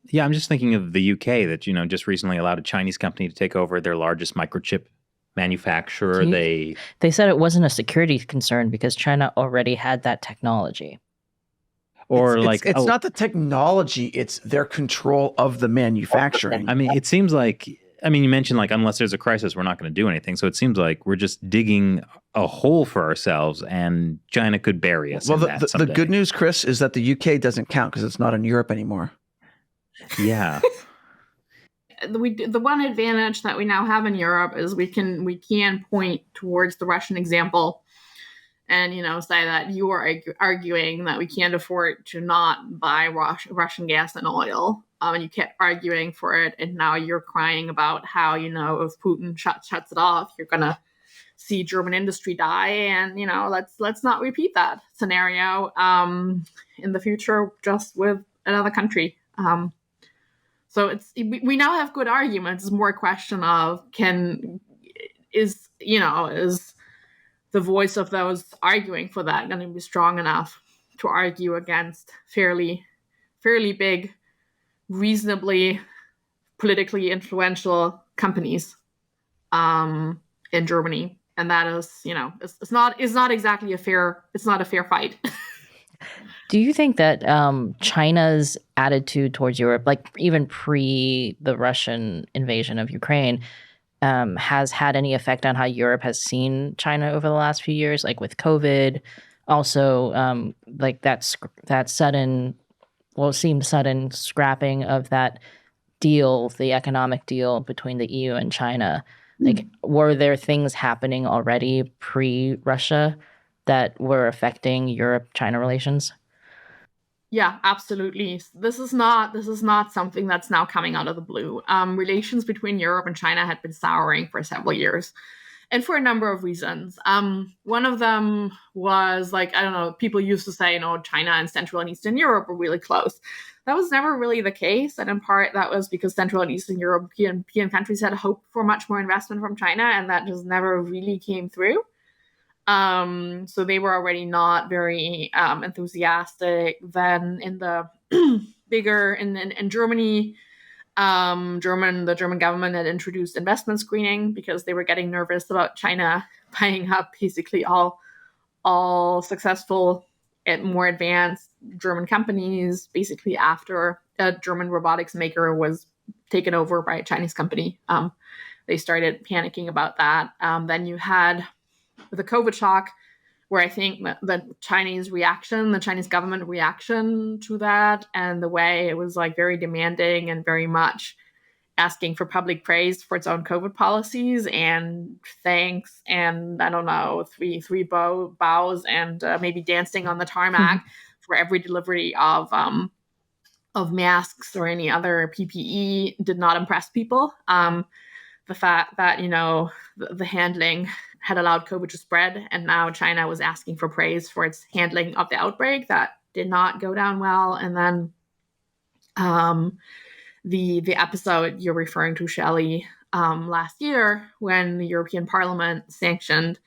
Yeah, I'm just thinking of the UK that, just recently allowed a Chinese company to take over their largest microchip manufacturer. They said it wasn't a security concern because China already had that technology. It's not the technology, it's their control of the manufacturing. I mean, it seems like, you mentioned like, unless there's a crisis, we're not going to do anything. So it seems like we're just digging a hole for ourselves, and China could bury us in that the someday. good news, Chris, is that the UK doesn't count because it's not in Europe anymore. Yeah. The one advantage that we now have in Europe is we can point towards the Russian example and say that you are arguing that we can't afford to not buy Russian gas and oil, and you kept arguing for it, and now you're crying about how if Putin shuts it off, you're gonna see German industry die, and let's not repeat that scenario in the future just with another country. So we now have good arguments. It's more a question of is the voice of those arguing for that going to be strong enough to argue against fairly big, reasonably politically influential companies in Germany. And that is, it's not exactly a fair fight. Do you think that China's attitude towards Europe, like even pre the Russian invasion of Ukraine, has had any effect on how Europe has seen China over the last few years, like with COVID? Also, like that sudden, well, it seemed sudden scrapping of that deal, the economic deal between the EU and China. Like, were there things happening already pre-Russia that were affecting Europe-China relations? Yeah, absolutely. This is not something that's now coming out of the blue. Relations between Europe and China had been souring for several years, and for a number of reasons. One of them was, like, I don't know, people used to say, China and Central and Eastern Europe were really close. That was never really the case, and in part that was because Central and Eastern European countries had hoped for much more investment from China, and that just never really came through. So they were already not very enthusiastic. Then in the bigger in Germany, the German government had introduced investment screening because they were getting nervous about China buying up basically all successful and more advanced German companies. Basically, after a German robotics maker was taken over by a Chinese company, they started panicking about that. Then you had the COVID shock, where I think the Chinese government reaction to that, and the way it was like very demanding and very much asking for public praise for its own COVID policies and thanks, and I don't know, three bows and maybe dancing on the tarmac for every delivery of masks or any other PPE did not impress people. The fact that the handling had allowed COVID to spread, and now China was asking for praise for its handling of the outbreak, that did not go down well. And then the episode you're referring to, Shelley, last year, when the European Parliament sanctioned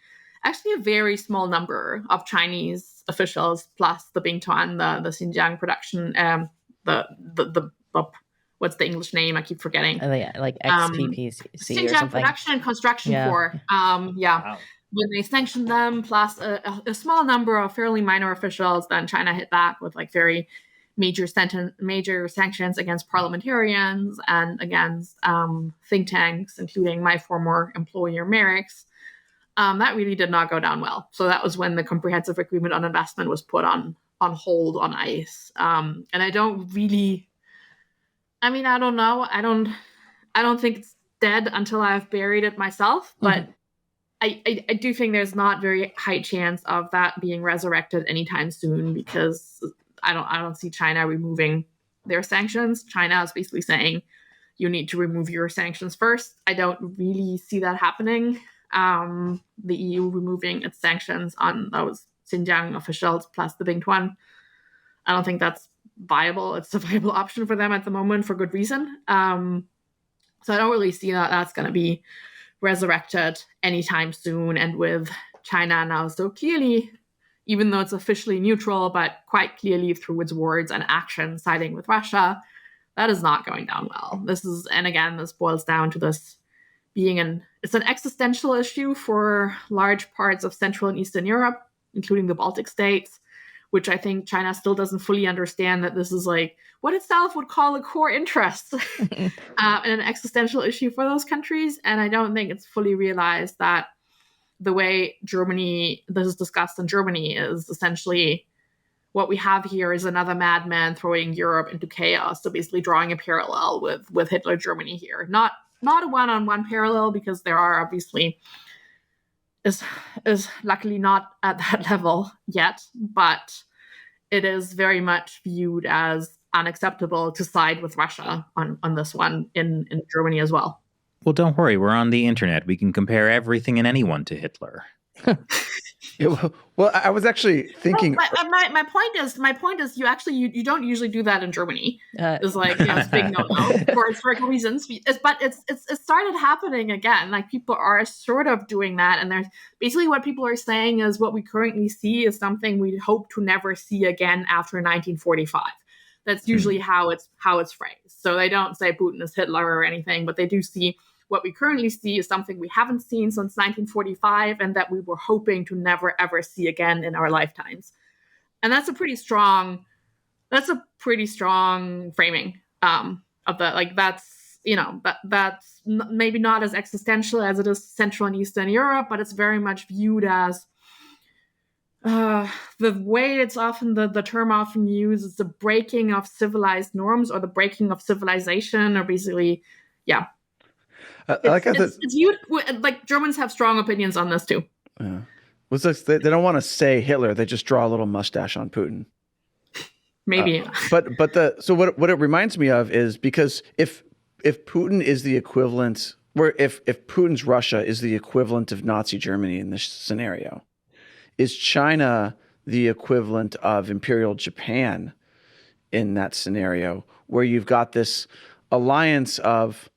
actually a very small number of Chinese officials, plus the Bingtuan, the Xinjiang production, the what's the English name? I keep forgetting. Like XPPC or Xinjiang something. Production and Construction Corps. Wow. When they sanctioned them, plus a small number of fairly minor officials, then China hit back with like very major sanctions against parliamentarians and against think tanks, including my former employer, Merrick's. That really did not go down well. So that was when the Comprehensive Agreement on Investment was put on hold, on ice. And I don't know. I don't think it's dead until I've buried it myself, but I do think there's not very high chance of that being resurrected anytime soon, because I don't see China removing their sanctions. China is basically saying you need to remove your sanctions first. I don't really see that happening. The EU removing its sanctions on those Xinjiang officials plus the Bingtuan. I don't think that's viable. It's a viable option for them at the moment, for good reason. So I don't really see that that's going to be resurrected anytime soon. And with China now so clearly, even though it's officially neutral, but quite clearly through its words and actions siding with Russia, that is not going down well. This boils down to this being it's an existential issue for large parts of Central and Eastern Europe, including the Baltic states, which I think China still doesn't fully understand, that this is like what itself would call a core interest and an existential issue for those countries. And I don't think it's fully realized that the way this is discussed in Germany is essentially what we have here is another madman throwing Europe into chaos. So basically drawing a parallel with Hitler Germany here. Not a one-on-one parallel, because there are obviously is luckily not at that level yet, but it is very much viewed as unacceptable to side with Russia on this one in Germany as well. Well, don't worry. We're on the internet. We can compare everything and anyone to Hitler. Well, I was actually thinking. My point is, you don't usually do that in Germany. It's like, it's a big no-no for historical reasons. But it's started happening again. Like, people are sort of doing that, and there's basically what people are saying is what we currently see is something we hope to never see again after 1945. That's usually how it's phrased. So they don't say Putin is Hitler or anything, but they do see what we currently see is something we haven't seen since 1945 and that we were hoping to never, ever see again in our lifetimes. And that's a pretty strong framing of the, like, that's maybe not as existential as it is Central and Eastern Europe, but it's very much viewed as the way it's often, the term often used is the breaking of civilized norms or the breaking of civilization, or basically, yeah. It's viewed, like, Germans have strong opinions on this too. Yeah. They don't want to say Hitler; they just draw a little mustache on Putin. Maybe. So what it reminds me of is, because if Putin is the equivalent, if Putin's Russia is the equivalent of Nazi Germany in this scenario, is China the equivalent of Imperial Japan in that scenario, where you've got this alliance of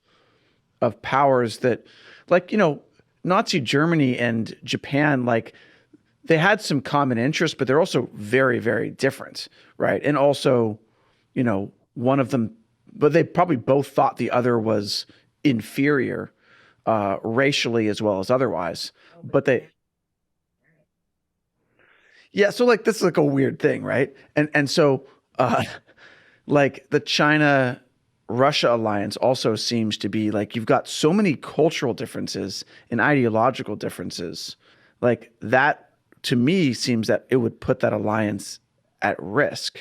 powers that, like, Nazi Germany and Japan, like, they had some common interests, but they're also very, very different, right? And also, one of them, but they probably both thought the other was inferior, racially as well as otherwise. But so, like, this is like a weird thing, right? And so, like, the China-Russia alliance also seems to be like, you've got so many cultural differences and ideological differences, like that. To me, seems that it would put that alliance at risk.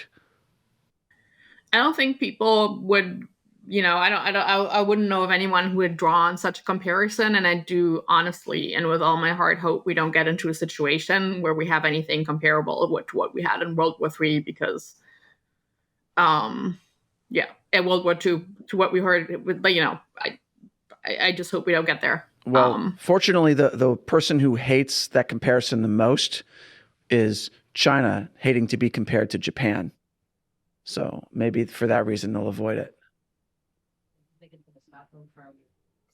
I don't think people would, I wouldn't know of anyone who would draw on such a comparison. And I do honestly, and with all my heart, hope we don't get into a situation where we have anything comparable to what we had in World War III, because, in World War II, to what we heard, but I just hope we don't get there. Well, fortunately, the person who hates that comparison the most is China, hating to be compared to Japan. So maybe for that reason, they'll avoid it. They can stop them from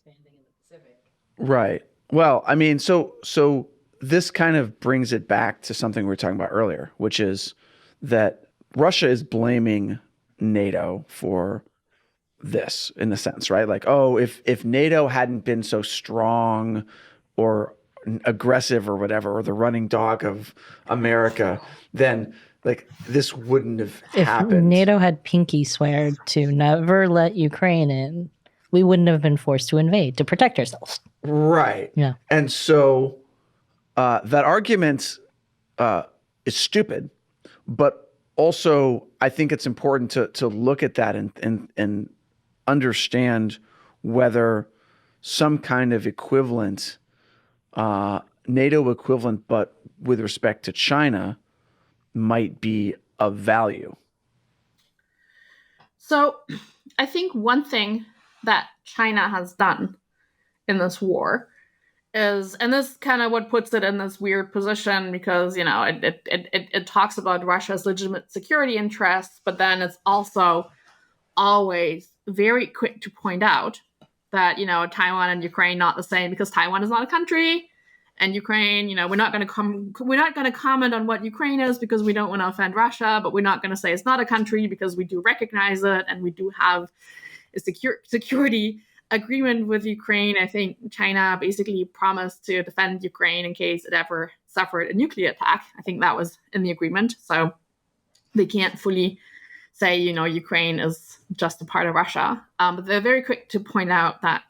expanding in the Pacific. Right. Well, I mean, so this kind of brings it back to something we were talking about earlier, which is that Russia is blaming NATO for this, in a sense, right? Like, oh, if NATO hadn't been so strong or aggressive or whatever, or the running dog of America, then, like, this wouldn't have happened. If NATO had pinky swear to never let Ukraine in, we wouldn't have been forced to invade to protect ourselves. Right. Yeah. And so that argument is stupid, but also I think it's important to look at that and understand whether some kind of equivalent, NATO equivalent, but with respect to China, might be of value. So I think one thing that China has done in this war is, and this kind of what puts it in this weird position, because, it talks about Russia's legitimate security interests, but then it's also always very quick to point out that, Taiwan and Ukraine not the same, because Taiwan is not a country, and Ukraine, we're not going to comment on what Ukraine is because we don't want to offend Russia, but we're not going to say it's not a country because we do recognize it, and we do have a security agreement with Ukraine. I think China basically promised to defend Ukraine in case it ever suffered a nuclear attack. I think that was in the agreement. So they can't fully say, Ukraine is just a part of Russia. But they're very quick to point out that,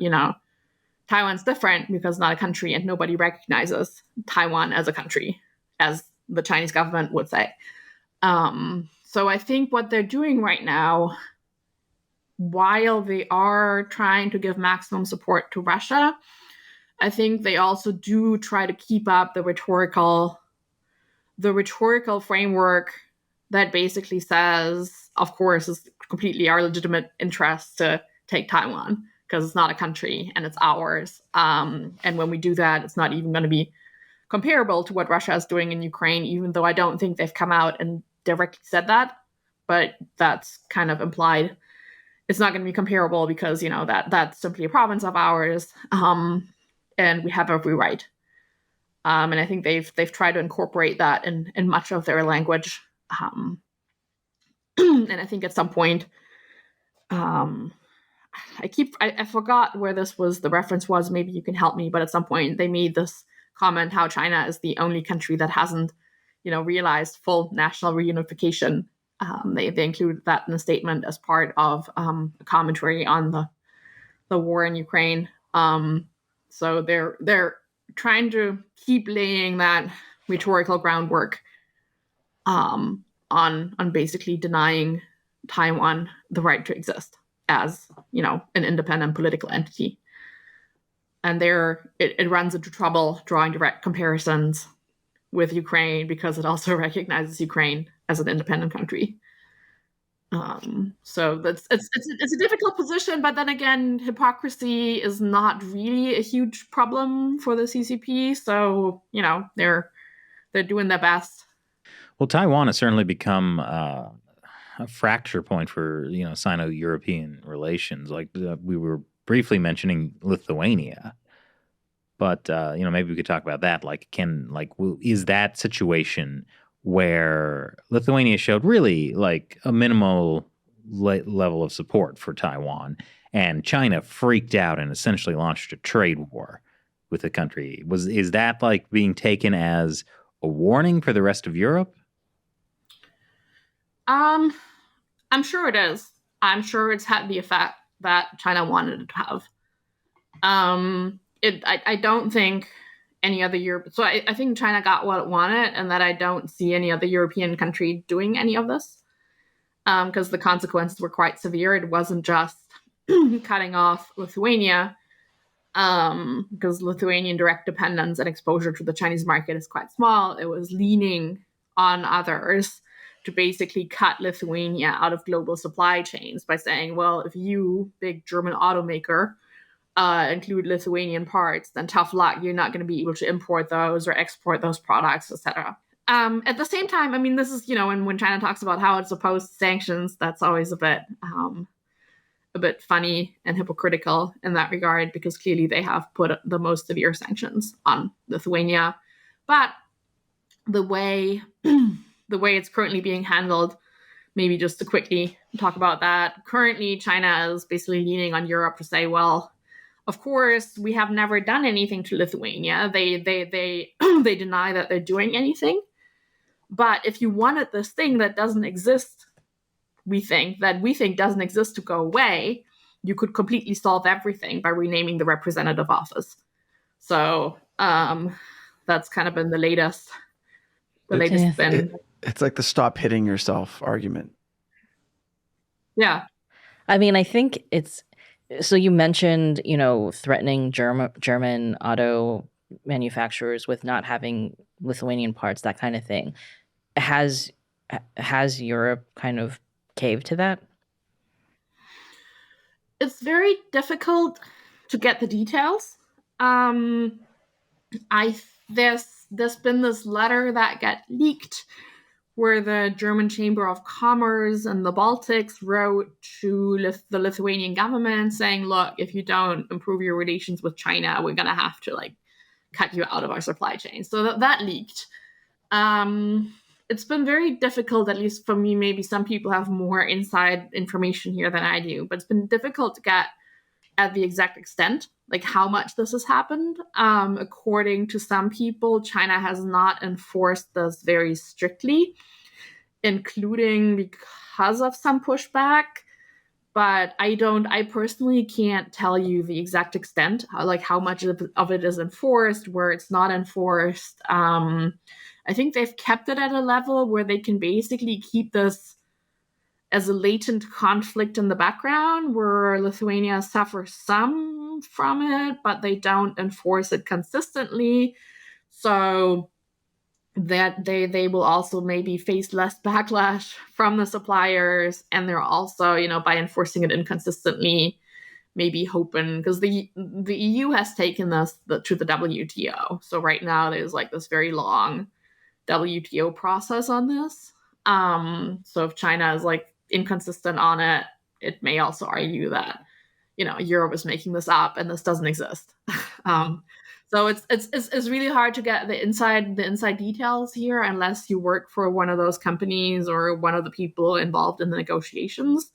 Taiwan's different because it's not a country, and nobody recognizes Taiwan as a country, as the Chinese government would say. So I think what they're doing right now, while they are trying to give maximum support to Russia, I think they also do try to keep up the rhetorical framework that basically says, of course, it's completely our legitimate interest to take Taiwan because it's not a country and it's ours. And when we do that, it's not even going to be comparable to what Russia is doing in Ukraine, even though I don't think they've come out and directly said that, but that's kind of implied. It's not going to be comparable because, that's simply a province of ours, and we have every right. And I think they've tried to incorporate that in much of their language. And I think at some point, I forgot where the reference was. Maybe you can help me. But at some point, they made this comment how China is the only country that hasn't, realized full national reunification. They included that in the statement as part of a commentary on the war in Ukraine. So they're trying to keep laying that rhetorical groundwork on basically denying Taiwan the right to exist as, an independent political entity. And it runs into trouble drawing direct comparisons with Ukraine because it also recognizes Ukraine as an independent country. So it's a difficult position, but then again, hypocrisy is not really a huge problem for the CCP. So they're doing their best. Well, Taiwan has certainly become a fracture point for Sino-European relations. Like we were briefly mentioning Lithuania, but maybe we could talk about that. Like, is that situation where Lithuania showed really like a minimal level of support for Taiwan, and China freaked out and essentially launched a trade war with the country? Is that like being taken as a warning for the rest of Europe? I'm sure it is. I'm sure it's had the effect that China wanted it to have. I don't think any other Europe. So I think China got what it wanted, and that I don't see any other European country doing any of this, because the consequences were quite severe. It wasn't just cutting off Lithuania, because Lithuanian direct dependence and exposure to the Chinese market is quite small. It was leaning on others to basically cut Lithuania out of global supply chains by saying, well, if you, big German automaker, include Lithuanian parts, then tough luck. You're not going to be able to import those or export those products, etc. At the same time, I mean, this is, when China talks about how it's opposed to sanctions, that's always a bit funny and hypocritical in that regard, because clearly they have put the most severe sanctions on Lithuania. But the way it's currently being handled, maybe just to quickly talk about that, currently China is basically leaning on Europe to say, well, of course, we have never done anything to Lithuania. They they deny that they're doing anything. But if you wanted this thing that doesn't exist, we think doesn't exist to go away, you could completely solve everything by renaming the representative office. So that's kind of been the latest. It's like the stop hitting yourself argument. Yeah. I mean, I think it's. So you mentioned, threatening German auto manufacturers with not having Lithuanian parts, that kind of thing. Has Europe kind of caved to that? It's very difficult to get the details. There's been this letter that got leaked where the German Chamber of Commerce and the Baltics wrote to the Lithuanian government saying, look, if you don't improve your relations with China, we're going to have to cut you out of our supply chain. So that leaked. It's been very difficult, at least for me. Maybe some people have more inside information here than I do, but it's been difficult to get at the exact extent, like how much this has happened. According to some people, China has not enforced this very strictly, including because of some pushback. But I personally can't tell you the exact extent, how much of it is enforced, where it's not enforced. I think they've kept it at a level where they can basically keep this as a latent conflict in the background, where Lithuania suffers some from it, but they don't enforce it consistently. So that they will also maybe face less backlash from the suppliers, and they're also, by enforcing it inconsistently, maybe hoping, because the EU has taken this to the WTO. So right now there's like this very long WTO process on this. So if China is like inconsistent on it, it may also argue that, Europe is making this up and this doesn't exist. So it's really hard to get the inside details here unless you work for one of those companies or one of the people involved in the negotiations.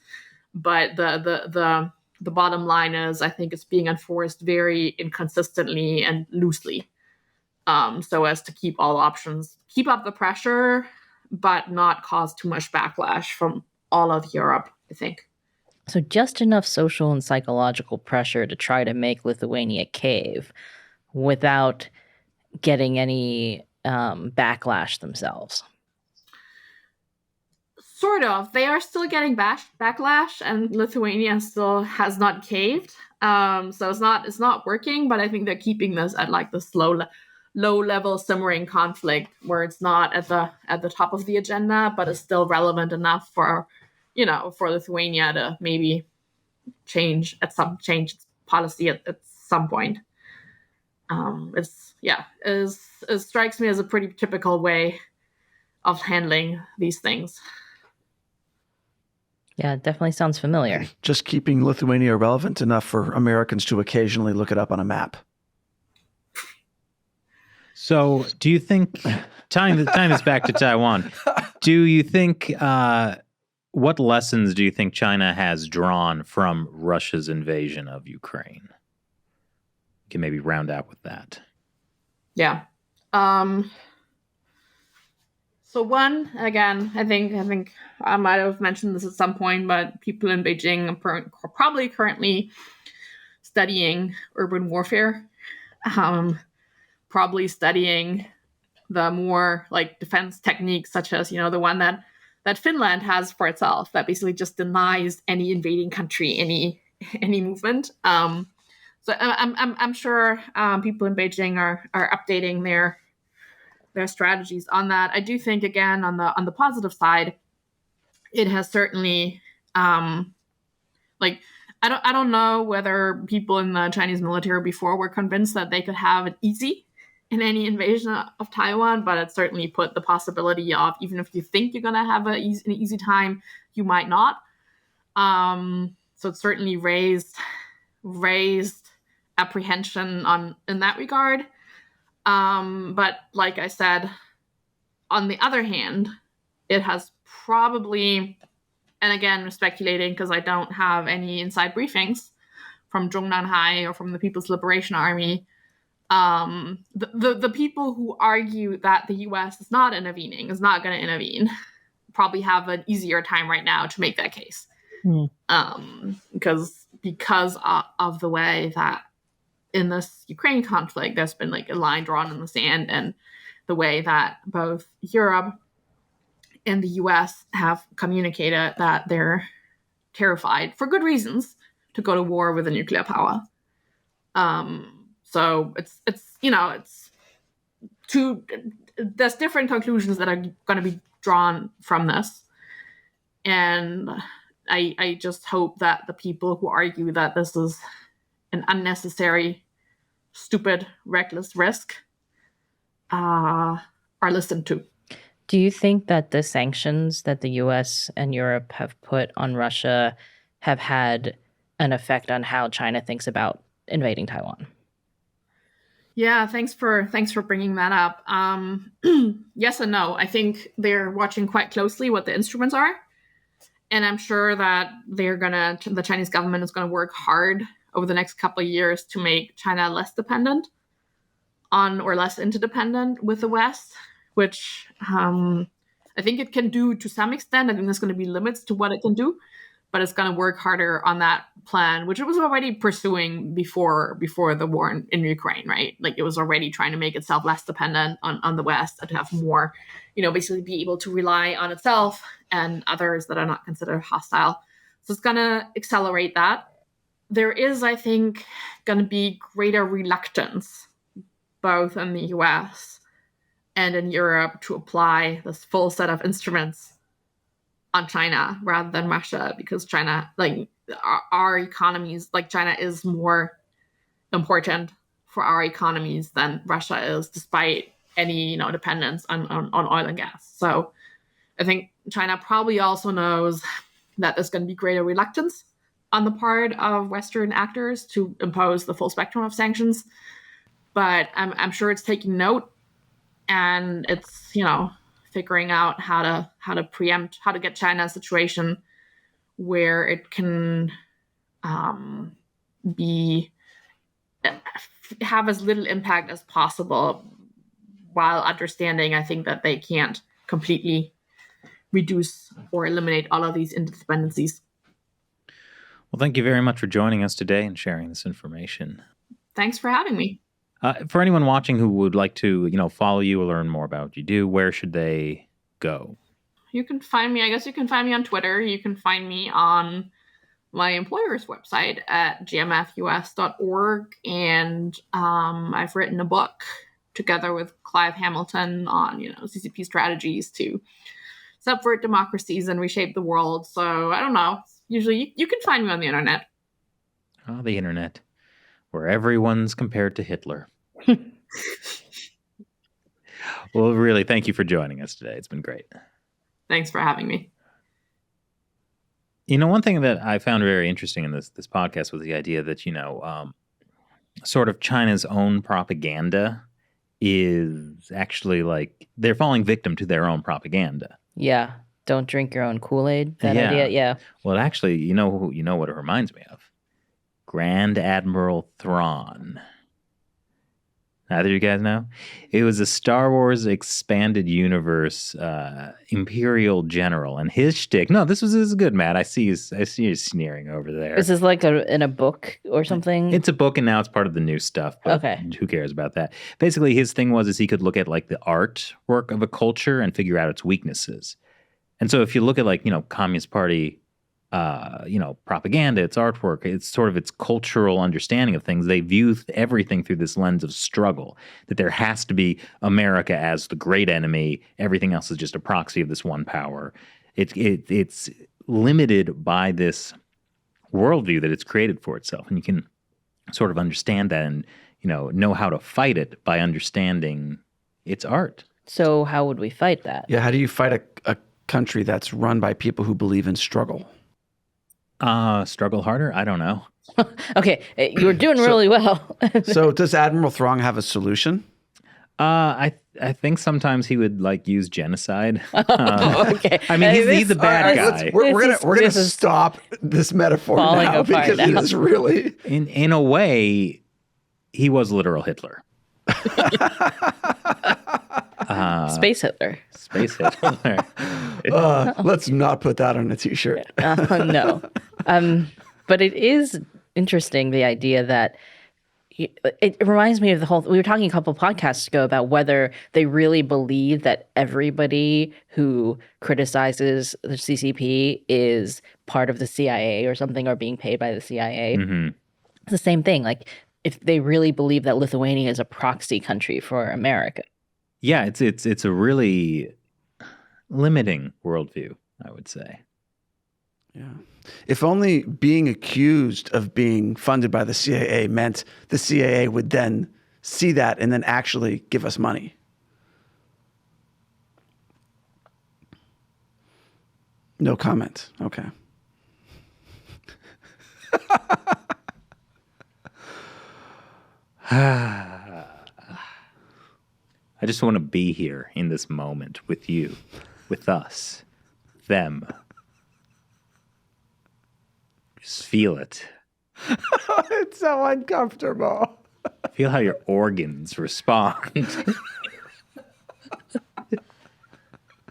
But the bottom line is, I think it's being enforced very inconsistently and loosely, so as to keep all options, keep up the pressure, but not cause too much backlash from all of Europe, I think. So just enough social and psychological pressure to try to make Lithuania cave without getting any backlash themselves. Sort of. They are still getting backlash, and Lithuania still has not caved. So it's not working, but I think they're keeping this at like this low level simmering conflict where it's not at the top of the agenda, but it's still relevant enough for Lithuania to maybe change its policy at some point. It strikes me as a pretty typical way of handling these things. Yeah, it definitely sounds familiar. Just keeping Lithuania relevant enough for Americans to occasionally look it up on a map. So do you think, tying this back to Taiwan, do you think, what lessons do you think China has drawn from Russia's invasion of Ukraine? You can maybe round out with that. Yeah. So one, again, I think I might have mentioned this at some point, but people in Beijing are probably currently studying urban warfare, probably studying the more like defense techniques, such as, the one that Finland has for itself, that basically just denies any invading country any movement. So I'm sure people in Beijing are updating their strategies on that. I do think, again, on the positive side, it has certainly I don't know whether people in the Chinese military before were convinced that they could have it easy in any invasion of Taiwan, but it certainly put the possibility of, even if you think you're going to have an easy time, you might not. So it certainly raised apprehension in that regard. But like I said, on the other hand, it has probably, and again, I'm speculating because I don't have any inside briefings from Zhongnanhai or from the People's Liberation Army, the people who argue that the U.S. is not going to intervene, probably have an easier time right now to make that case. Because of the way that in this Ukraine conflict, there's been like a line drawn in the sand, and the way that both Europe and the US have communicated that they're terrified, for good reasons, to go to war with a nuclear power. So there's different conclusions that are going to be drawn from this. And I just hope that the people who argue that this is an unnecessary, stupid, reckless risk are listened to. Do you think that the sanctions that the US and Europe have put on Russia have had an effect on how China thinks about invading Taiwan? Yeah, thanks for bringing that up. Yes and no. I think they're watching quite closely what the instruments are. And I'm sure that the Chinese government is going to work hard over the next couple of years to make China less dependent on, or less interdependent with the West, which I think it can do to some extent. I think there's going to be limits to what it can do, but it's going to work harder on that plan, which it was already pursuing before the war in Ukraine, right? Like, it was already trying to make itself less dependent on the West and to have more, basically be able to rely on itself and others that are not considered hostile. So it's going to accelerate that. there is, I think, going to be greater reluctance, both in the US and in Europe, to apply this full set of instruments on China rather than Russia, because China, like our economies, like China is more important for our economies than Russia is, despite any dependence on oil and gas. So I think China probably also knows that there's going to be greater reluctance on the part of Western actors to impose the full spectrum of sanctions. But I'm sure it's taking note, and it's figuring out how to preempt, how to get China in a situation where it can have as little impact as possible, while understanding, I think, that they can't completely reduce or eliminate all of these interdependencies. Well, thank you very much for joining us today and sharing this information. Thanks for having me. For anyone watching who would like to, follow you or learn more about what you do, where should they go? You can find me, I guess you can find me on Twitter. You can find me on my employer's website at gmfus.org. And I've written a book together with Clive Hamilton on, CCP strategies to subvert democracies and reshape the world. So I don't know. Usually you can find me on the internet. Oh, the internet, where everyone's compared to Hitler. Well, really, thank you for joining us today. It's been great. Thanks for having me. One thing that I found very interesting in this podcast was the idea that, sort of China's own propaganda is actually like they're falling victim to their own propaganda. Yeah. Don't drink your own Kool-Aid. That idea. Yeah. Well, actually, you know what it reminds me of? Grand Admiral Thrawn. Neither of you guys know? It was a Star Wars expanded universe Imperial general, and his shtick. No, this is good, Matt. I see you sneering over there. Is this like in a book or something? It's a book, and now it's part of the new stuff. But okay. Who cares about that? Basically, his thing was he could look at like the artwork of a culture and figure out its weaknesses. And so, if you look at Communist Party, propaganda, its artwork, it's sort of its cultural understanding of things. They view everything through this lens of struggle, that there has to be America as the great enemy. Everything else is just a proxy of this one power. It's limited by this worldview that it's created for itself. And you can sort of understand that and, know how to fight it by understanding its art. So how would we fight that? Yeah, how do you fight a country that's run by people who believe in struggle? Struggle harder? I don't know. Okay, you were doing really well. So does Admiral Thrawn have a solution? I think sometimes he would use genocide. Okay. I mean, he's a bad guy. We're gonna stop this metaphor now because it is really in a way, he was literal Hitler. Space Hitler. Space Hitler. Let's not put that on a t-shirt. No. But it is interesting, the idea that it reminds me of the whole, we were talking a couple podcasts ago about whether they really believe that everybody who criticizes the CCP is part of the CIA or something, or being paid by the CIA. Mm-hmm. It's the same thing. Like, if they really believe that Lithuania is a proxy country for America. Yeah, it's a really limiting worldview, I would say. Yeah. If only being accused of being funded by the CIA meant the CIA would then see that and then actually give us money. No comment. Okay. I just want to be here in this moment with you, with us, them. Just feel it. It's so uncomfortable. Feel how your organs respond.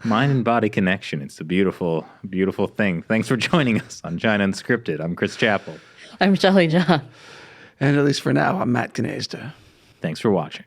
Mind and body connection. It's a beautiful, beautiful thing. Thanks for joining us on China Unscripted. I'm Chris Chappell. I'm Shelley John. And at least for now, I'm Matt Gnezda. Thanks for watching.